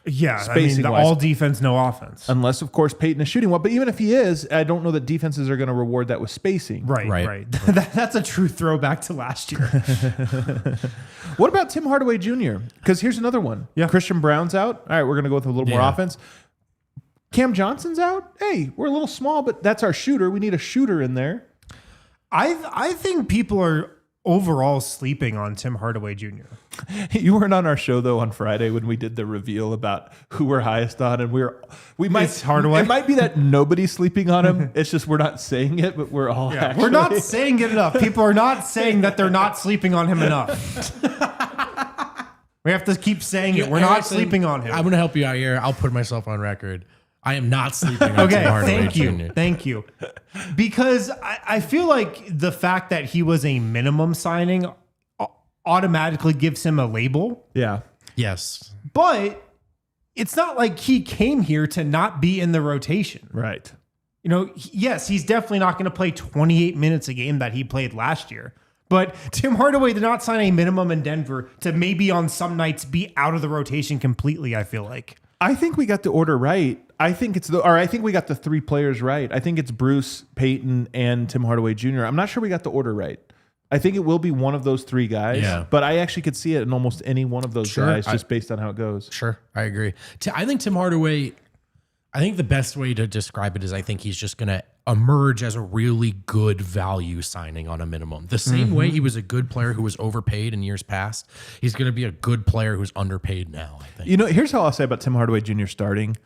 Yeah, Spacing the wise. all defense, no offense. Unless, of course, Peyton is shooting well. But even if he is, I don't know that defenses are going to reward that with spacing. Right. That's a true throwback to last year. What about Tim Hardaway Jr.? Because here's another one. Yeah. Christian Brown's out. All right, we're going to go with a little more offense. Cam Johnson's out. Hey, we're a little small, but that's our shooter. We need a shooter in there. I think people are overall sleeping on Tim Hardaway Jr. You weren't on our show though on Friday when we did the reveal about who we're highest on, and It's Hardaway. It might be that nobody's sleeping on him. It's just we're not saying it, but we're all actually. We're not saying it enough. People are not saying that they're not sleeping on him enough. We have to keep saying it. We're not sleeping on him. I'm going to help you out here. I'll put myself on record. I am not sleeping on Tim Hardaway Jr. Thank you. Because I feel like the fact that he was a minimum signing automatically gives him a label. Yeah. Yes. But it's not like he came here to not be in the rotation. Right. Yes, he's definitely not going to play 28 minutes a game that he played last year. But Tim Hardaway did not sign a minimum in Denver to maybe on some nights be out of the rotation completely, I feel like. I think we got the order right. I think we got the three players right. I think it's Bruce, Peyton, and Tim Hardaway Jr. I'm not sure we got the order right. I think it will be one of those three guys. Yeah. But I actually could see it in almost any one of those guys just based on how it goes. Sure. I agree. I think Tim Hardaway, I think the best way to describe it is I think he's just going to emerge as a really good value signing on a minimum. The same way he was a good player who was overpaid in years past, he's going to be a good player who's underpaid now, I think. Here's how I'll say about Tim Hardaway Jr. starting.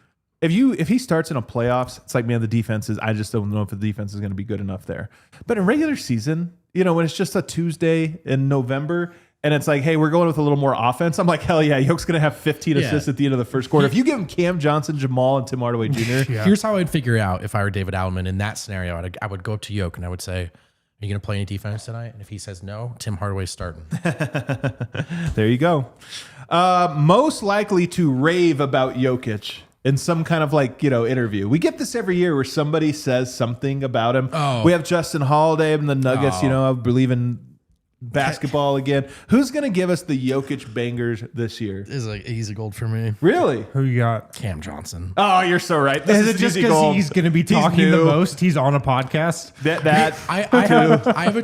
If he starts in a playoffs, it's like, man, the defense is, I just don't know if the defense is going to be good enough there. But in regular season, when it's just a Tuesday in November and it's like, hey, we're going with a little more offense, I'm like, hell yeah, Yoke's going to have 15 assists at the end of the first quarter. If you give him Cam Johnson, Jamal, and Tim Hardaway Jr. Here's how I'd figure out if I were David Alderman in that scenario. I would go up to Yoke and I would say, are you going to play any defense tonight? And if he says no, Tim Hardaway's starting. There you go. Most likely to rave about Jokic in some kind of interview. We get this every year where somebody says something about him. Oh. We have Justin Holiday and the Nuggets, I believe in basketball again. Who's going to give us the Jokic bangers this year? Is like easy gold for me. Really? Who you got? Cam Johnson. Oh, you're so right. Is it just because he's going to be talking the most? He's on a podcast. I have a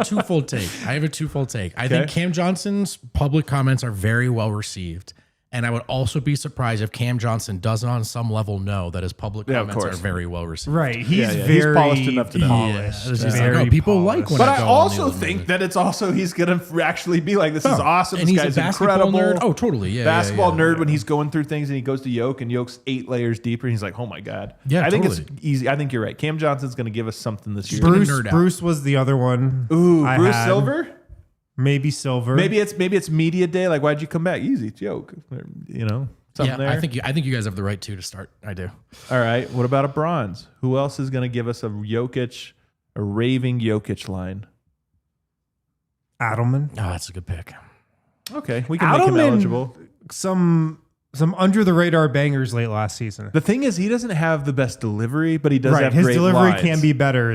twofold take. I think Cam Johnson's public comments are very well received. And I would also be surprised if Cam Johnson doesn't on some level know that his public comments are very well received. Right. He's he's polished enough to know. Polished. It's just like, people like when But I go I on also the think that it's also he's going to actually be like, this is awesome. And This he's guy's a basketball incredible. nerd. Oh, totally. Yeah. Basketball nerd when he's going through things and he goes to Yoke and Yoke's 8 layers deeper. And he's like, oh my God. Yeah, I think totally. it's easy. I think you're right. Cam Johnson's going to give us something this year. Bruce was the other one. Ooh, Bruce Silver? Maybe Silver. Maybe it's media day. Like, why'd you come back? Easy. It's Yoke. Something there. I think you guys have the right to start. I do. All right. What about a bronze? Who else is going to give us a raving Jokic line? Adelman. Oh, that's a good pick. Okay, we can make him eligible. Some under the radar bangers late last season. The thing is, he doesn't have the best delivery, but he does have his great delivery lines. can be better.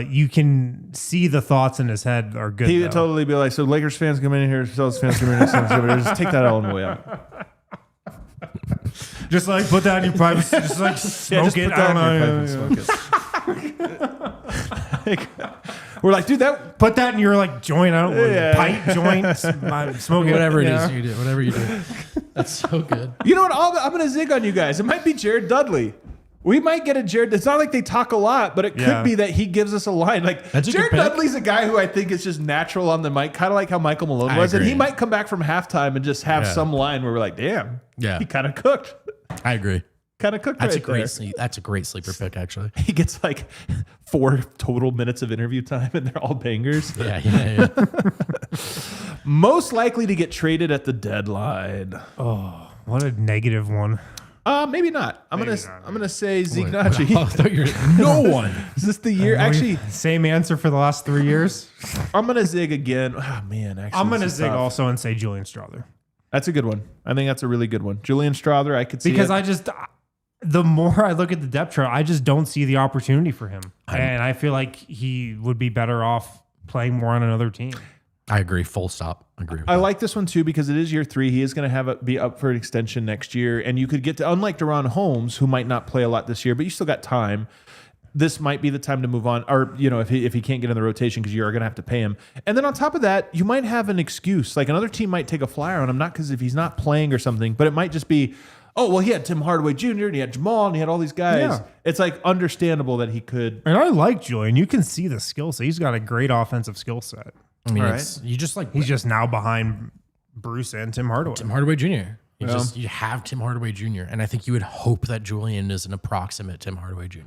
You can see the thoughts in his head are good. He would totally be like, so Lakers fans come in here, Celtics fans come in here, just take that all in the way out. Just like put that in your privacy. Just like smoke it. We're like, dude, put that in your joint. I don't pipe joint. Smoke it. Whatever it is you do. Whatever you do. That's so good. You know what? I'm going to zig on you guys. It might be Jared Dudley. We might get a Jared. It's not like they talk a lot, but it could be that he gives us a line. Jared Dudley's a guy who I think is just natural on the mic, kind of like how Michael Malone was. And he might come back from halftime and just have some line where we're like, damn, he kind of cooked. I agree. Kind of cooked. That's a great sleeper pick, actually. He gets 4 total minutes of interview time, and they're all bangers. Yeah. Most likely to get traded at the deadline. Oh, what a negative one. Maybe not. I'm gonna say Zeke I Nachi. thought you were no one. Is this the year? Actually, Same answer for the last 3 years. I'm gonna zig again. Oh man, actually, I'm going to this is zig tough. also and say Julian Strother. That's a good one. I think that's a really good one. Julian Strother, I could see Because it. the more I look at the depth chart, I just don't see the opportunity for him. And I feel like he would be better off playing more on another team. I agree. Full stop. Agree. With I that. like this one too because it is year 3. He is going to be up for an extension next year, and you could get to, unlike Deron Holmes, who might not play a lot this year, but you still got time. This might be the time to move on, or if he can't get in the rotation because you are going to have to pay him. And then on top of that, you might have an excuse, like another team might take a flyer on him, not because if he's not playing or something, but it might just be, oh well, he had Tim Hardaway Jr. and he had Jamal and he had all these guys. Yeah. It's like understandable that he could. And I like Julian. You can see the skill set. He's got a great offensive skill set. I mean, All it's, you just like He's just now behind Bruce and Tim Hardaway. Tim Hardaway Jr. You have Tim Hardaway Jr. And I think you would hope that Julian is an approximate Tim Hardaway Jr.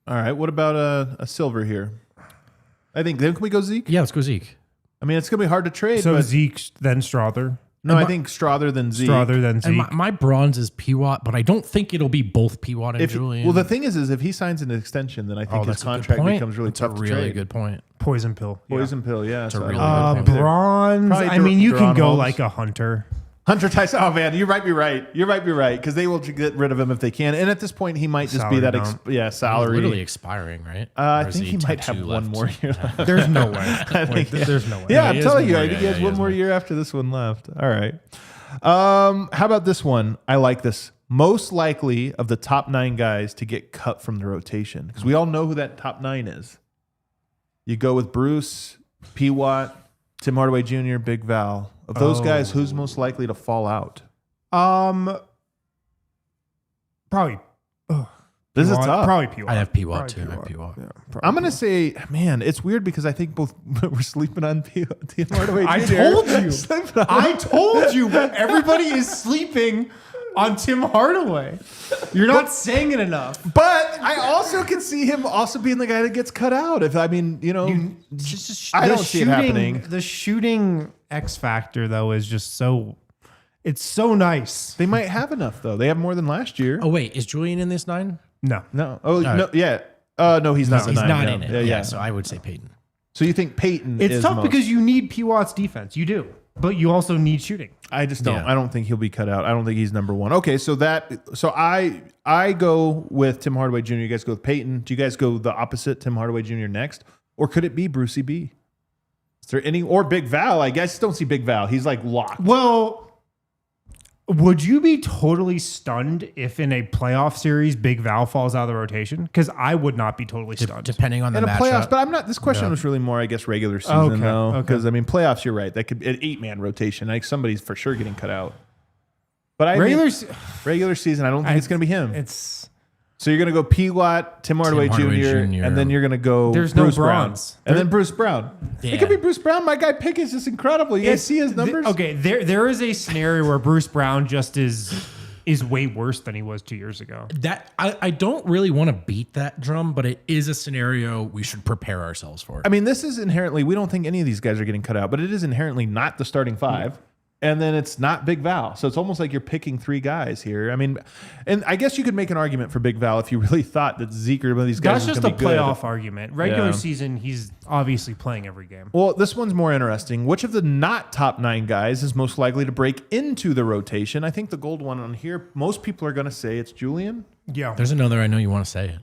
All right, what about a silver here? I think then can we go Zeke? Yeah, let's go Zeke. I mean, it's going to be hard to trade. So but Zeke, then Strother. no, I think Strother than Zeke. Strother, then Zeke. And my bronze is P-Watt, but I don't think it'll be both P-Watt and Julian. Well, the thing is if he signs an extension, then I think his that's a good contract point. becomes really That's tough a to really trade. good point. Poison pill. Poison pill, yeah. It's a so I really don't know. good point. Bronze. Probably I mean, you can Deron go Holmes. like a Hunter. Hunter Tyson. Oh man, you might be right. You might be right because they will get rid of him if they can. And at this point, he might just be Salary that dump. salary. Literally expiring, right? I Or is think he might have 2-2 one left? more year left. There's no way. There's no way. Yeah, he I'm has telling one you, more I think he year. has Yeah, one he more has year after this one left. All right. How about this one? I like this. Most likely of the top 9 guys to get cut from the rotation because we all know who that top 9 is. You go with Bruce, P. Watt, Tim Hardaway Jr., Big Val. Of those guys, who's most likely to fall out? Probably. This is P-Watt. tough. Probably P-Watt. I have P-Watt Probably too. I have P-Watt. Yeah, I'm going to say, man, it's weird because I think both we're sleeping on Tim Hardaway Jr. I told you. Sleeping on I told you. Everybody is sleeping on Tim Hardaway. You're not saying it enough. But I also can see him also being the guy that gets cut out. If I mean, I don't see it happening. The shooting X factor though is just so. It's so nice. They might have enough though. They have more than last year. Oh wait, is Julian in this 9? No. No. Oh no. Yeah. No, he's not. He's nine, not no. in it. Yeah, Yeah, so I would say Peyton. So you think Peyton? It's is tough most. because you need P. Watt's defense. You do, but you also need shooting. I just don't. Yeah. I don't think he'll be cut out. I don't think he's number 1. Okay, so I go with Tim Hardaway Jr. You guys go with Peyton. Do you guys go the opposite, Tim Hardaway Jr. next, or could it be Brucey B? Is there any or Big Val? I guess don't see Big Val. He's like locked. Well, would you be totally stunned if in a playoff series Big Val falls out of the rotation? Because I would not be totally stunned. Depending on the In a matchup. playoffs, but I'm not. This question was really more, I guess, regular season Okay, though, okay. because I mean, playoffs. You're right. That could be an 8-man rotation. Like somebody's for sure getting cut out. But I Regular mean, se- regular season, I don't think it's going to be him. It's So you're going to go P. Watt, Tim Hardaway, Hardaway Jr., Jr. and then you're going to go There's no Bruce Brown, bronze. and then Bruce Brown. Yeah. It could be Bruce Brown. My guy Pickett is just incredible. You guys see his numbers? Okay, there is a scenario where Bruce Brown just is way worse than he was 2 years ago. That I don't really want to beat that drum, but it is a scenario we should prepare ourselves for. I mean, this is inherently, we don't think any of these guys are getting cut out, but it is inherently not the starting 5. And then it's not Big Val. So it's almost like you're picking 3 guys here. I mean, and I guess you could make an argument for Big Val if you really thought that Zeke or one of these guys That's was just a going to be good. playoff argument. Regular Yeah. season, he's obviously playing every game. Well, this one's more interesting. Which of the not top 9 guys is most likely to break into the rotation? I think the gold one on here, most people are going to say it's Julian. Yeah. There's another I know you want to say it.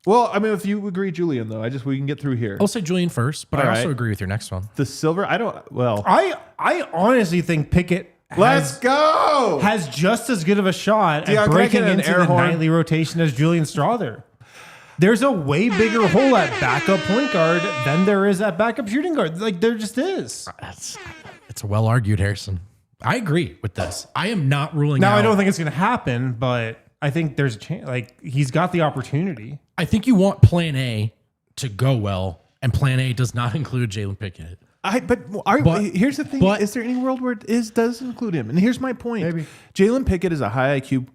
Well, I mean, if you agree Julian, though, we can get through here. I'll say Julian first, but All I also right. agree with your next one. The silver, I honestly think Pickett let's go. has just as good of a shot Deion at breaking Grayson and into air the horn. nightly rotation as Julian Strother. There's a way bigger hole at backup point guard than there is at backup shooting guard. Like there just is. It's well argued, Harrison. I agree with this. I am not ruling Now out. I don't think it's going to happen, but I think there's a chance. Like he's got the opportunity. I think you want Plan A to go well, and Plan A does not include Jalen Pickett. Here's the thing: is there any world where it does include him? And here's my point: Maybe. Jalen Pickett is a high IQ,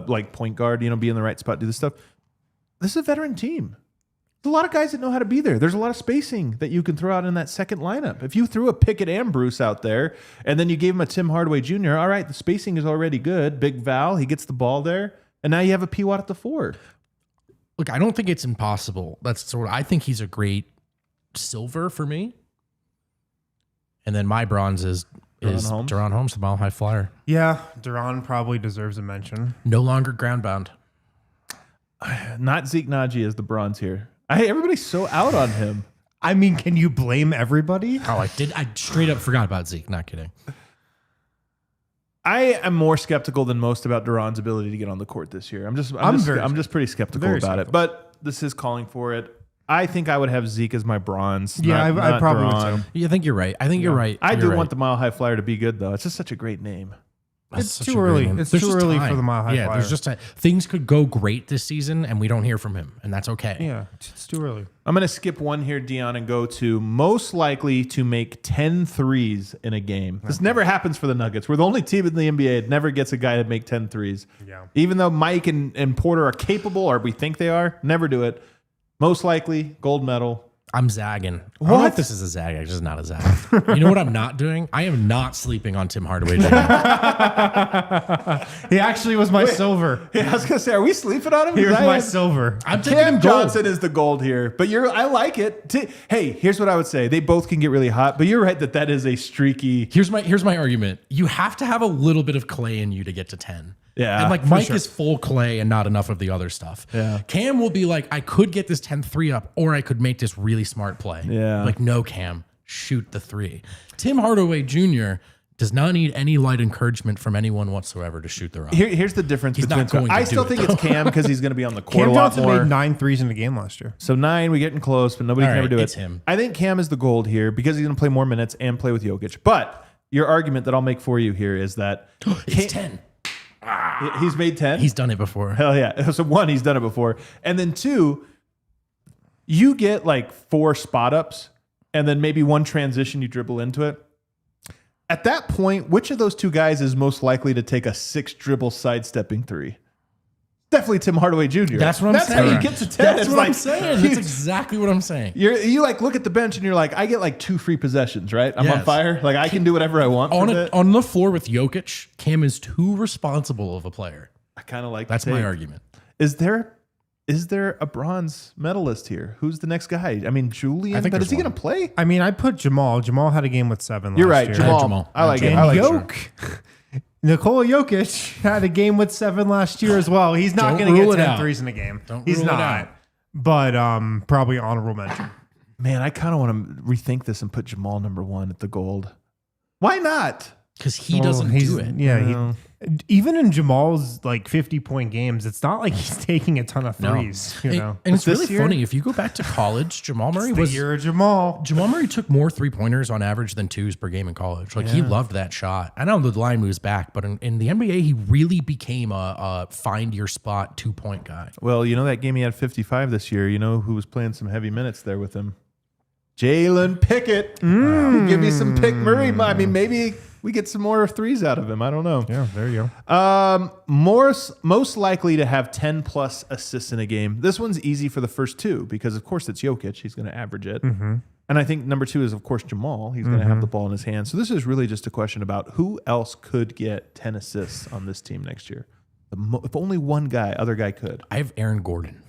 like point guard. Be in the right spot, do this stuff. This is a veteran team. There's a lot of guys that know how to be there. There's a lot of spacing that you can throw out in that second lineup. If you threw a Pickett and Bruce out there, and then you gave him a Tim Hardaway Jr., all right, the spacing is already good. Big Val, he gets the ball there. And now you have a P. Watt at the 4. Look, I don't think it's impossible. I think he's a great silver for me. And then my bronze is Duran Holmes, the mile high flyer. Yeah, Duran probably deserves a mention. No longer ground bound. Not Zeke Naji as the bronze here. Everybody's so out on him. I mean, can you blame everybody? Oh, I straight up forgot about Zeke. Not kidding. I am more skeptical than most about Duran's ability to get on the court this year. I'm just pretty skeptical about it. But this is calling for it. I think I would have Zeke as my bronze. Yeah, I probably Duran. would too. Yeah, I think you're right. You're right. I do right. want the Mile High Flyer to be good, though. It's just such a great name. It's too early. It's too early for the Mile High Flyer. There's just things could go great this season, and we don't hear from him, and that's okay. Yeah, it's too early. I'm going to skip one here, Dion, and go to most likely to make 10 threes in a game. This never happens for the Nuggets. We're the only team in the NBA that never gets a guy to make 10 threes. Yeah. Even though Mike and Porter are capable, or we think they are, never do it. Most likely, gold medal. I'm zagging. I don't know if this is a zag. It's just not a zag. You know what I'm not doing? I am not sleeping on Tim Hardaway Jr. He actually was my silver. Yeah, I was going to say, are we sleeping on him? He was my silver. I'm taking Cam him gold. Johnson is the gold here, but I like it. Hey, here's what I would say. They both can get really hot, but you're right that is a streaky. Here's my argument. You have to have a little bit of Clay in you to get to 10. Yeah, and Mike is full Clay and not enough of the other stuff. Yeah. Cam will be like, I could get this 10-3 up, or I could make this really smart play. Yeah. Like, no, Cam, shoot the 3. Tim Hardaway Jr. does not need any light encouragement from anyone whatsoever to shoot the rock. Here's the difference between. I still think it's Cam because he's going to be on the court Cam a lot Johnson more. made 9 threes in the game last year. So 9, we're getting close, but nobody can ever do it. It's him. I think Cam is the gold here because he's going to play more minutes and play with Jokic. But your argument that I'll make for you here is that It's 10. He's made 10. He's done it before. Hell yeah. So 1, he's done it before. And then 2, you get like 4 spot ups and then maybe 1 transition you dribble into it. At that point, which of those 2 guys is most likely to take a 6 dribble sidestepping 3? Definitely Tim Hardaway Jr. That's what I'm saying. That's how you get to 10. That's It's what like, I'm saying. That's exactly what I'm saying. You like look at the bench and you're like, I get like 2 free possessions, right? I'm on Yes. fire. Like I can do whatever I want. On the floor with Jokic, Cam is too responsible of a player. I kind of like That's the take. my argument. Is there a bronze medalist here? Who's the next guy? I mean, Julian, but is he going to play? I mean, I put Jamal. Jamal had a game with 7 You're last right, year. Jamal. I like it. And I like it. Yoke. Nikola Jokic had a game with 7 last year as well. He's not Don't going to rule get it 10 out. threes in a game. He's not. But probably honorable mention. Man, I kind of want to rethink this and put Jamal number 1 at the gold. Why not? Because he doesn't do it. Yeah, even in Jamal's like 50-point games, it's not like he's taking a ton of threes. You know, And it's this really year- funny. If you go back to college, Jamal Murray the year of Jamal. Jamal Murray took more 3-pointers on average than 2s per game in college. Like he loved that shot. I know the line moves back, but in the NBA, he really became a find your spot 2-point guy. Well, you know that game he had 55 this year. You know who was playing some heavy minutes there with him? Jalen Pickett. Give me some Pick Murray. I mean, maybe we get some more 3s out of him. I don't know. Yeah, there you go. Most likely to have 10 plus assists in a game. This one's easy for the first 2 because, of course, it's Jokic. He's going to average it. And I think number 2 is, of course, Jamal. He's going to have the ball in his hand. So this is really just a question about who else could get 10 assists on this team next year. If only one other guy could. I have Aaron Gordon.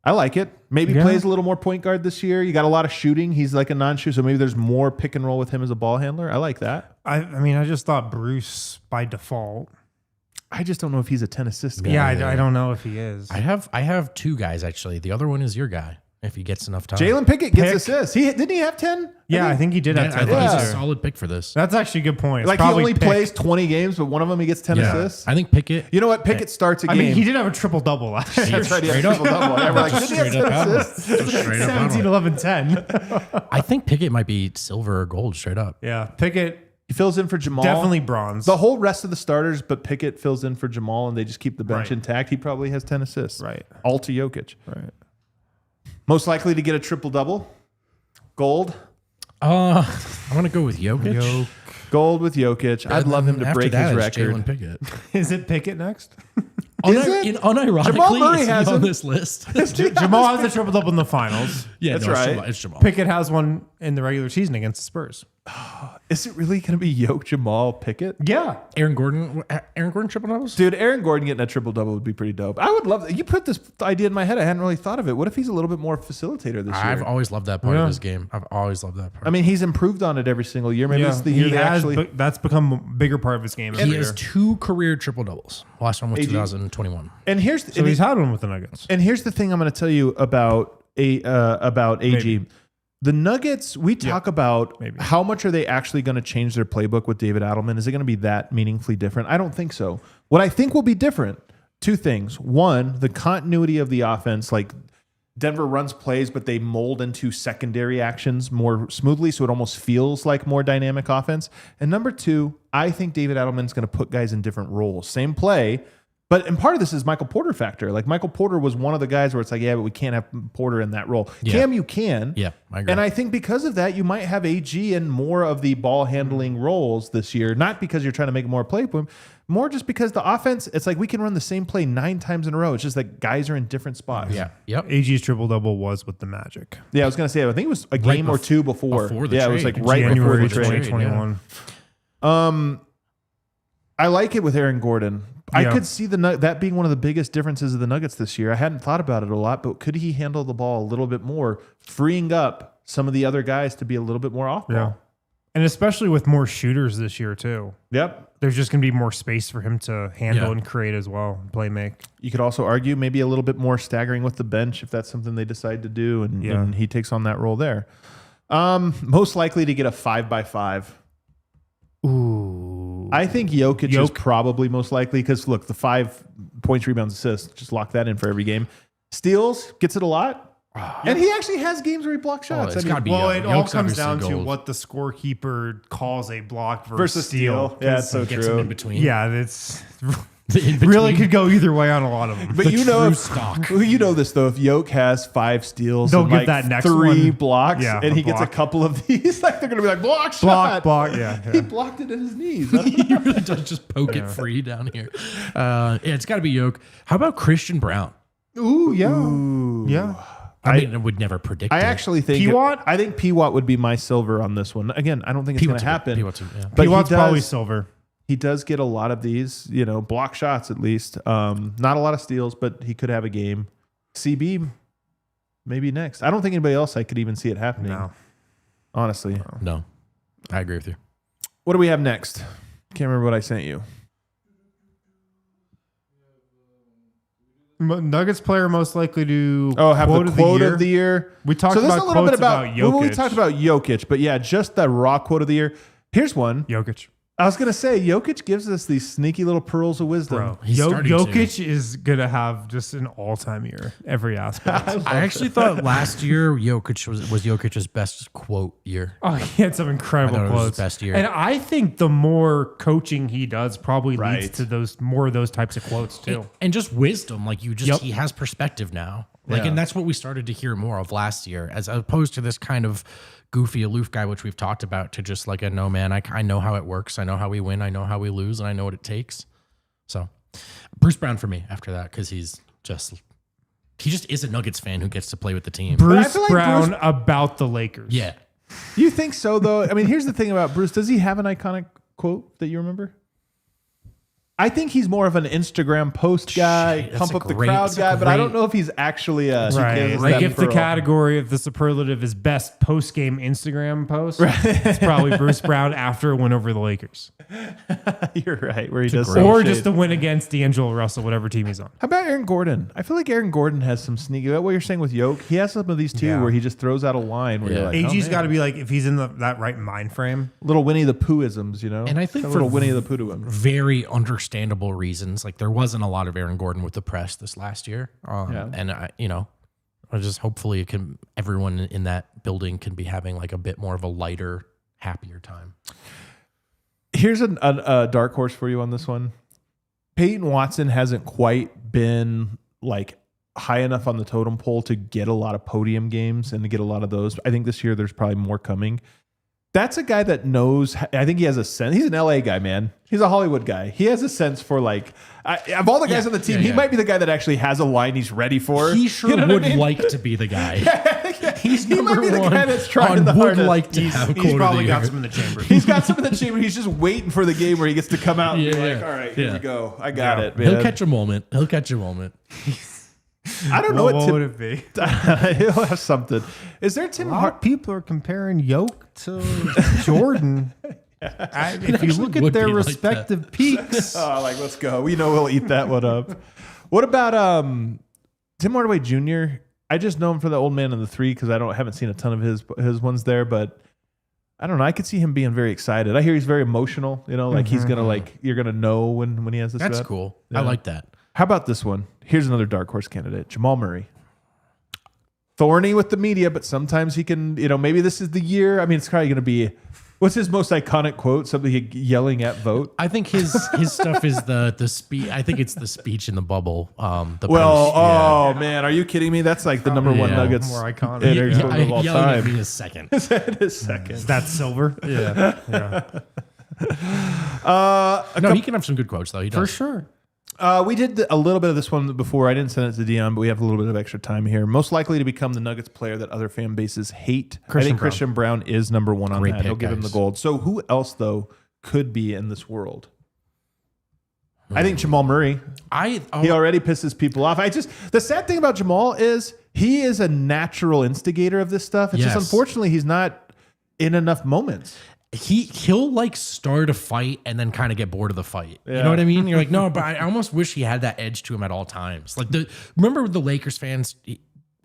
I like it. Maybe plays a little more point guard this year. You got a lot of shooting. He's like a non-shooter, so maybe there's more pick and roll with him as a ball handler. I like that. I mean, I just thought Bruce by default. I just don't know if he's a 10 assist guy. Yeah, I don't know if he is. I have 2 guys actually. The other one is your guy. If he gets enough time. Jalen Pickett gets assists. Didn't he have 10? Yeah, I think he did have I 10 think last he's a year. solid pick for this. That's actually a good point. It's Like he probably only Pick. plays 20 games, but one of them he gets 10 assists. I think Pickett. You know what? Pickett starts a I game. mean, he did have a triple-double last year. That's right. He had a Straight up. triple-double. Yeah, we're like, did he have Straight 10 up assists? Straight up 17, 11, 10. I think Pickett might be silver or gold straight up. Yeah, Pickett, He fills in for Jamal. definitely bronze. The whole rest of the starters, but Pickett fills in for Jamal, and they just keep the bench Right. intact. He probably has 10 assists. Right. All to Jokic. Right. Most likely to get a triple-double. Gold. I'm gonna go with Jokic. Gold with Jokic. I'd love him to After break that his is record. Jalen Pickett. Is it Pickett next? Is it? Unironically, Jamal Murray is he has on him. this list? Jamal has a triple-double in the finals. Yeah, That's no, right. It's Jamal. Pickett has one in the regular season against the Spurs. Is it really going to be Jokic, Jamal, Pickett? Yeah. Aaron Gordon triple doubles? Dude, Aaron Gordon getting a triple-double would be pretty dope. I would love that. You put this idea in my head. I hadn't really thought of it. What if he's a little bit more facilitator this year? I've always loved that part of his game. I've always loved that part. I mean, he's improved on it every single year. Maybe this is the year that's become a bigger part of his game. He has 2 career triple doubles. Last one was 2021. And here's so he's had one with the Nuggets. And here's the thing I'm going to tell you about AG. Maybe. The Nuggets, we talk about how much are they actually going to change their playbook with David Adelman? Is it going to be that meaningfully different? I don't think so. What I think will be different, 2 things. One, the continuity of the offense, like Denver runs plays, but they mold into secondary actions more smoothly, so it almost feels like more dynamic offense. And number 2, I think David Adelman's going to put guys in different roles. Same play, and part of this is Michael Porter factor. Like Michael Porter was one of the guys where it's like, yeah, but we can't have Porter in that role. Yeah. Cam, you can. Yeah, I agree. And I think because of that, you might have AG in more of the ball handling roles this year. Not because you're trying to make more play, but more just because the offense, it's like we can run the same play 9 times in a row. It's just that guys are in different spots. Yeah. Yep. AG's triple-double was with the Magic. Yeah, I was going to say, I think it was a game or 2 before. Before the trade. It was like right January before the trade. 2021. Yeah. I like it with Aaron Gordon. I could see that being one of the biggest differences of the Nuggets this year. I hadn't thought about it a lot, but could he handle the ball a little bit more, freeing up some of the other guys to be a little bit more off ball? Yeah. And especially with more shooters this year, too. Yep. There's just going to be more space for him to handle and create as well, play make. You could also argue maybe a little bit more staggering with the bench if that's something they decide to do, and he takes on that role there. Most likely to get a 5x5. Ooh. I think Jokic is probably most likely because, look, the 5 points, rebounds, assists, just lock that in for every game. Steals, gets it a lot. And he actually has games where he blocks shots. It's gotta be it all comes down to what the scorekeeper calls a block versus steal. Yeah, it's so gets true. him in between. Yeah, it's really could go either way on a lot of them. But you know this though. If Jokic has 5 steals, they'll and get like that next 3 one. blocks, and he gets a couple of these, like they're gonna be like block shot, block. Yeah. He blocked it at his knees. He really does just poke it free down here. It's got to be Jokic. How about Christian Brown? Yeah. I mean, I would never predict. I actually think P-Watt? I think P-Watt would be my silver on this one. Again, I don't think it's going to happen. But P-Watt's probably silver. He does get a lot of these, block shots at least. Not a lot of steals, but he could have a game. CB, maybe next. I don't think anybody else I could even see it happening. No. Honestly. No. I agree with you. What do we have next? Can't remember what I sent you. Nuggets player most likely to have the quote of the year. We talked about quotes about Jokic. We talked about Jokic, but yeah, just the raw quote of the year. Here's one. Jokic. I was going to say, Jokic gives us these sneaky little pearls of wisdom. Bro, Jokic is going to have just an all-time year, every aspect. I actually thought last year Jokic was Jokic's best quote year. Oh, he had some incredible quotes. It was his best year. And I think the more coaching he does probably leads to more of those types of quotes too. And just wisdom. Like he has perspective now. And that's what we started to hear more of last year, as opposed to this kind of goofy, aloof guy, which we've talked about, to just like no, man, I know how it works. I know how we win. I know how we lose, and I know what it takes. So Bruce Brown for me after that, because he just is a Nuggets fan who gets to play with the team. Bruce Brown about the Lakers. Yeah. You think so, though? I mean, here's the thing about Bruce. Does he have an iconic quote that you remember? I think he's more of an Instagram post guy, pump up the crowd guy, but I don't know if he's actually a... Right. Like if the category of the superlative is best post-game Instagram post, it's probably Bruce Brown after a win over the Lakers. You're right, where he does or just a win against D'Angelo Russell, whatever team he's on. How about Aaron Gordon? I feel like Aaron Gordon has some sneaky... What you're saying with Yoke, he has some of these too, where he just throws out a line where you're like... AG's got to be like, if he's in that right mind frame. Little Winnie the Pooh-isms, And I think for little Winnie the Pooh to him. Very understandable reasons. Like there wasn't a lot of Aaron Gordon with the press this last year. And I just hopefully everyone in that building can be having like a bit more of a lighter, happier time. Here's a dark horse for you on this one. Peyton Watson hasn't quite been like high enough on the totem pole to get a lot of podium games and to get a lot of those. I think this year there's probably more coming. That's a guy that knows. I think he has a sense. He's an LA guy, man. He's a Hollywood guy. He has a sense for like, of all the guys on the team, he might be the guy that actually has a line he's ready for. He sure would like to be the guy. He's he might number be the one guy that's trying on the would hardest. like to have He's quote of probably the got year. some in the chamber. He's got some in the chamber. He's just waiting for the game where he gets to come out and be Yeah. like, all right, here Yeah. we go. I got it, man. He'll catch a moment. He'll catch a moment. I don't know What what would it be? He'll have something. Is there Tim A lot Hart? of people are comparing Yoke to Jordan. If you look would at their be like respective peaks, Oh, like, let's go. We know we'll eat that one up. What about Tim Hardaway Jr.? I just know him for the old man in the three because I haven't seen a ton of his ones there, but I don't know. I could see him being very excited. I hear he's very emotional. You know, like he's gonna you're gonna know when he has this. That's bet. cool. Yeah. I like that. How about this one? Here's another dark horse candidate, Jamal Murray. Thorny with the media, but sometimes he can. You know, maybe this is the year. I mean, it's probably gonna be. What's his most iconic quote? Something yelling at vote. I think his stuff is the speech. I think it's the speech in the bubble. The Well, post, man, are you kidding me? That's like the number one Yeah. Nuggets More iconic. interview yeah, of all yelling at time. me is second. It is second. that's silver. Yeah. No, he can have some good quotes though. He does. For sure. We did a little bit of this one before. I didn't send it to Dion, but we have a little bit of extra time here. Most likely to become the Nuggets player that other fan bases hate. I think Christian Brown is number one on Great that. pick, He'll give him the guys. gold. So who else though could be in this world? I think Jamal Murray. He already pisses people off. The sad thing about Jamal is he is a natural instigator of this stuff. It's just Yes. unfortunately he's not in enough moments. He'll like start a fight and then kind of get bored of the fight. You Yeah. know what I mean? You're like, no, but I almost wish he had that edge to him at all times. Like remember the Lakers fans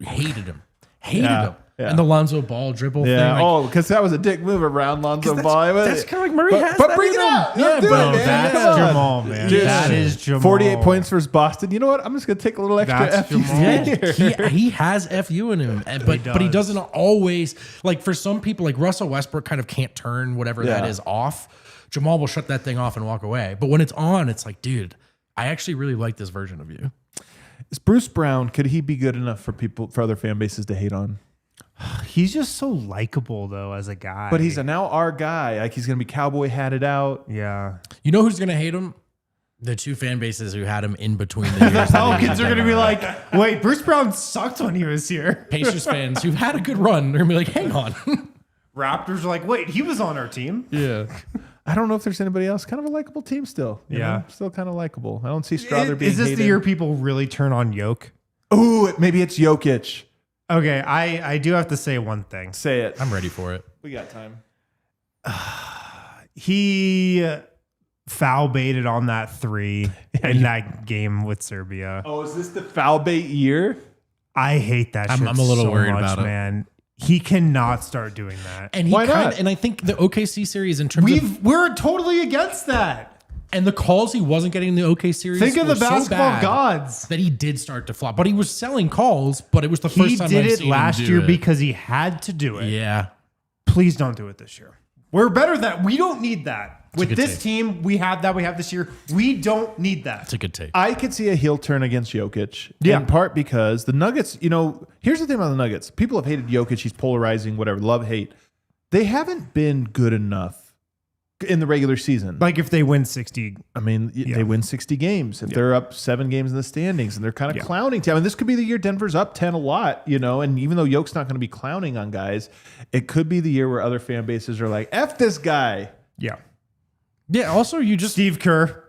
hated him, Yeah. Yeah. and the Lonzo Ball dribble thing. Yeah. Like, Because that was a dick move around Lonzo Ball. that's kind of like Murray has But that bring in it him. out. Yeah, Let's do bro, it, man. That's Come on. Jamal, man. Dude, That is Jamal. 48 points versus Boston. You know what? I'm just going to take a little extra That's FU Jamal. Yeah, he has FU in him, but he does. doesn't always, like for some people, like Russell Westbrook kind of can't turn whatever that Yeah. is off. Jamal will shut that thing off and walk away. But when it's on, it's like, dude, I actually really like this version of you. Is Bruce Brown, could he be good enough for other fan bases to hate on? He's just so likable though as a guy. But he's now our guy. Like he's going to be cowboy hatted out. yeah. You know who's gonna hate him? The two fan bases who had him in between the years. The Pelicans are going to be like, wait, Bruce Brown sucked when he was here. Pacers fans who've had a good run. They're gonna be like, hang on. Raptors are like, wait, he was on our team. Yeah. I don't know if there's anybody else. Kind of a likable team still. You Yeah. know? Still kind of likable. I don't see Strother being Is this hated. the year people really turn on Yoke? Ooh, maybe it's Jokic. Okay, I do have to say one thing. Say it. I'm ready for it. We got time. He foul baited on that three in that game with Serbia. Oh, is this the foul bait year? I hate that I'm shit a little so worried much, about it. man. He cannot start doing that. And Why not? and I think the OKC series in terms of We're totally against that. and the calls he wasn't getting in the OK series. Think of were the so basketball bad gods. that he did start to flop. But he was selling calls, but it was the first He time did I've it seen him last do year it. because he had to do it. Yeah. Please don't do it this year. We're better than we don't need that. With good this take. team, we have that we have this year. We don't need that. It's a good take. I could see a heel turn against Jokic. Yeah. In part because the Nuggets, here's the thing about the Nuggets. People have hated Jokic. He's polarizing, whatever, love, hate. They haven't been good enough in the regular season. Like if they win 60. I mean, they win 60 games. If they're up 7 games in the standings and they're kind of clowning team. I mean, this could be the year Denver's up 10 a lot, and even though Jokic not going to be clowning on guys, it could be the year where other fan bases are like, F this guy. Yeah. Yeah. Also, you just, Steve Kerr.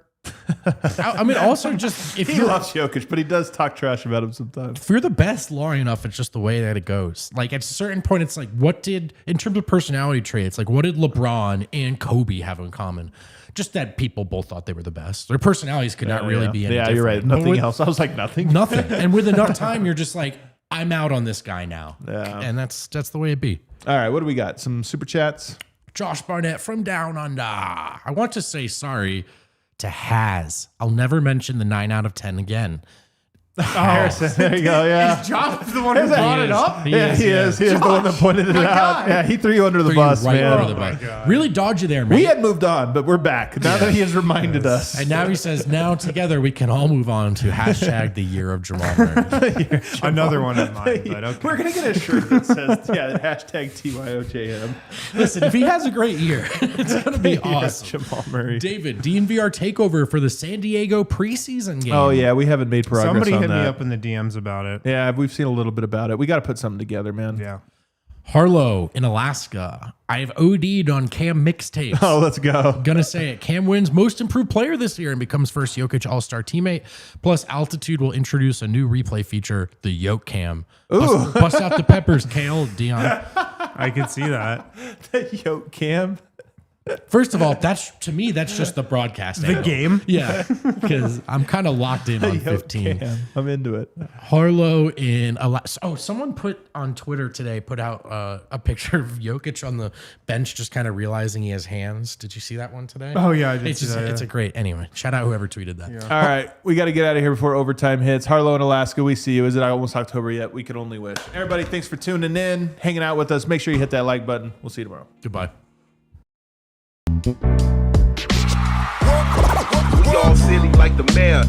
I mean, also just if He you're loves Jokic, but he does talk trash about him sometimes. if you're the best long enough, it's just the way that it goes. Like at a certain point, it's like, in terms of personality traits, like what did LeBron and Kobe have in common? Just that people both thought they were the best. Their personalities could not really be any Yeah, you're right. different. But Nothing with- else. I was like, nothing. Nothing. And with enough time, you're just like, I'm out on this guy now. Yeah. And that's the way it be. All right, what do we got? Some super chats? Josh Barnett from Down Under. I want to say sorry to Haz. I'll never mention the 9 out of 10 again. Harrison, there you go. Yeah. Josh the one who brought it up. He Yeah, is, he is. He is the one that pointed it my out. God. Yeah, he threw you under the Threw you bus, right man. under the bus. Really dodge you there, man. We had moved on, but we're back. Now that he has reminded us. And now he says, now together we can all move on to hashtag the year of Jamal Murray. Another one of mine, but okay. We're going to get a shirt that says, hashtag TYOJM. Listen, if he has a great year, it's going to be awesome. Jamal Murray. David, DNVR takeover for the San Diego preseason game. Oh, yeah, we haven't made progress Somebody on hit that. me up in the DMs about it. Yeah, we've seen a little bit about it. We got to put something together, man. Yeah. Harlow in Alaska. I've OD'd on Cam mixtapes. Oh, let's go. Gonna say it. Cam wins most improved player this year and becomes first Jokic All-Star teammate. Plus, Altitude will introduce a new replay feature, the Yoke Cam. Bust out the peppers, Kale, Dion. I can see that. The Yoke Cam. First of all, that's just the broadcast. The game? Yeah, because I'm kind of locked in on 15. Cam. I'm into it. Harlow in Alaska. Oh, someone put on Twitter today, put out a picture of Jokic on the bench, just kind of realizing he has hands. Did you see that one today? Oh, yeah, I did It's see that, It's a great, anyway, shout out whoever tweeted that. Yeah. All right, we got to get out of here before overtime hits. Harlow in Alaska, we see you. Is it almost October yet? We can only wish. Everybody, thanks for tuning in, hanging out with us. Make sure you hit that like button. We'll see you tomorrow. Goodbye. We all silly like the mayor.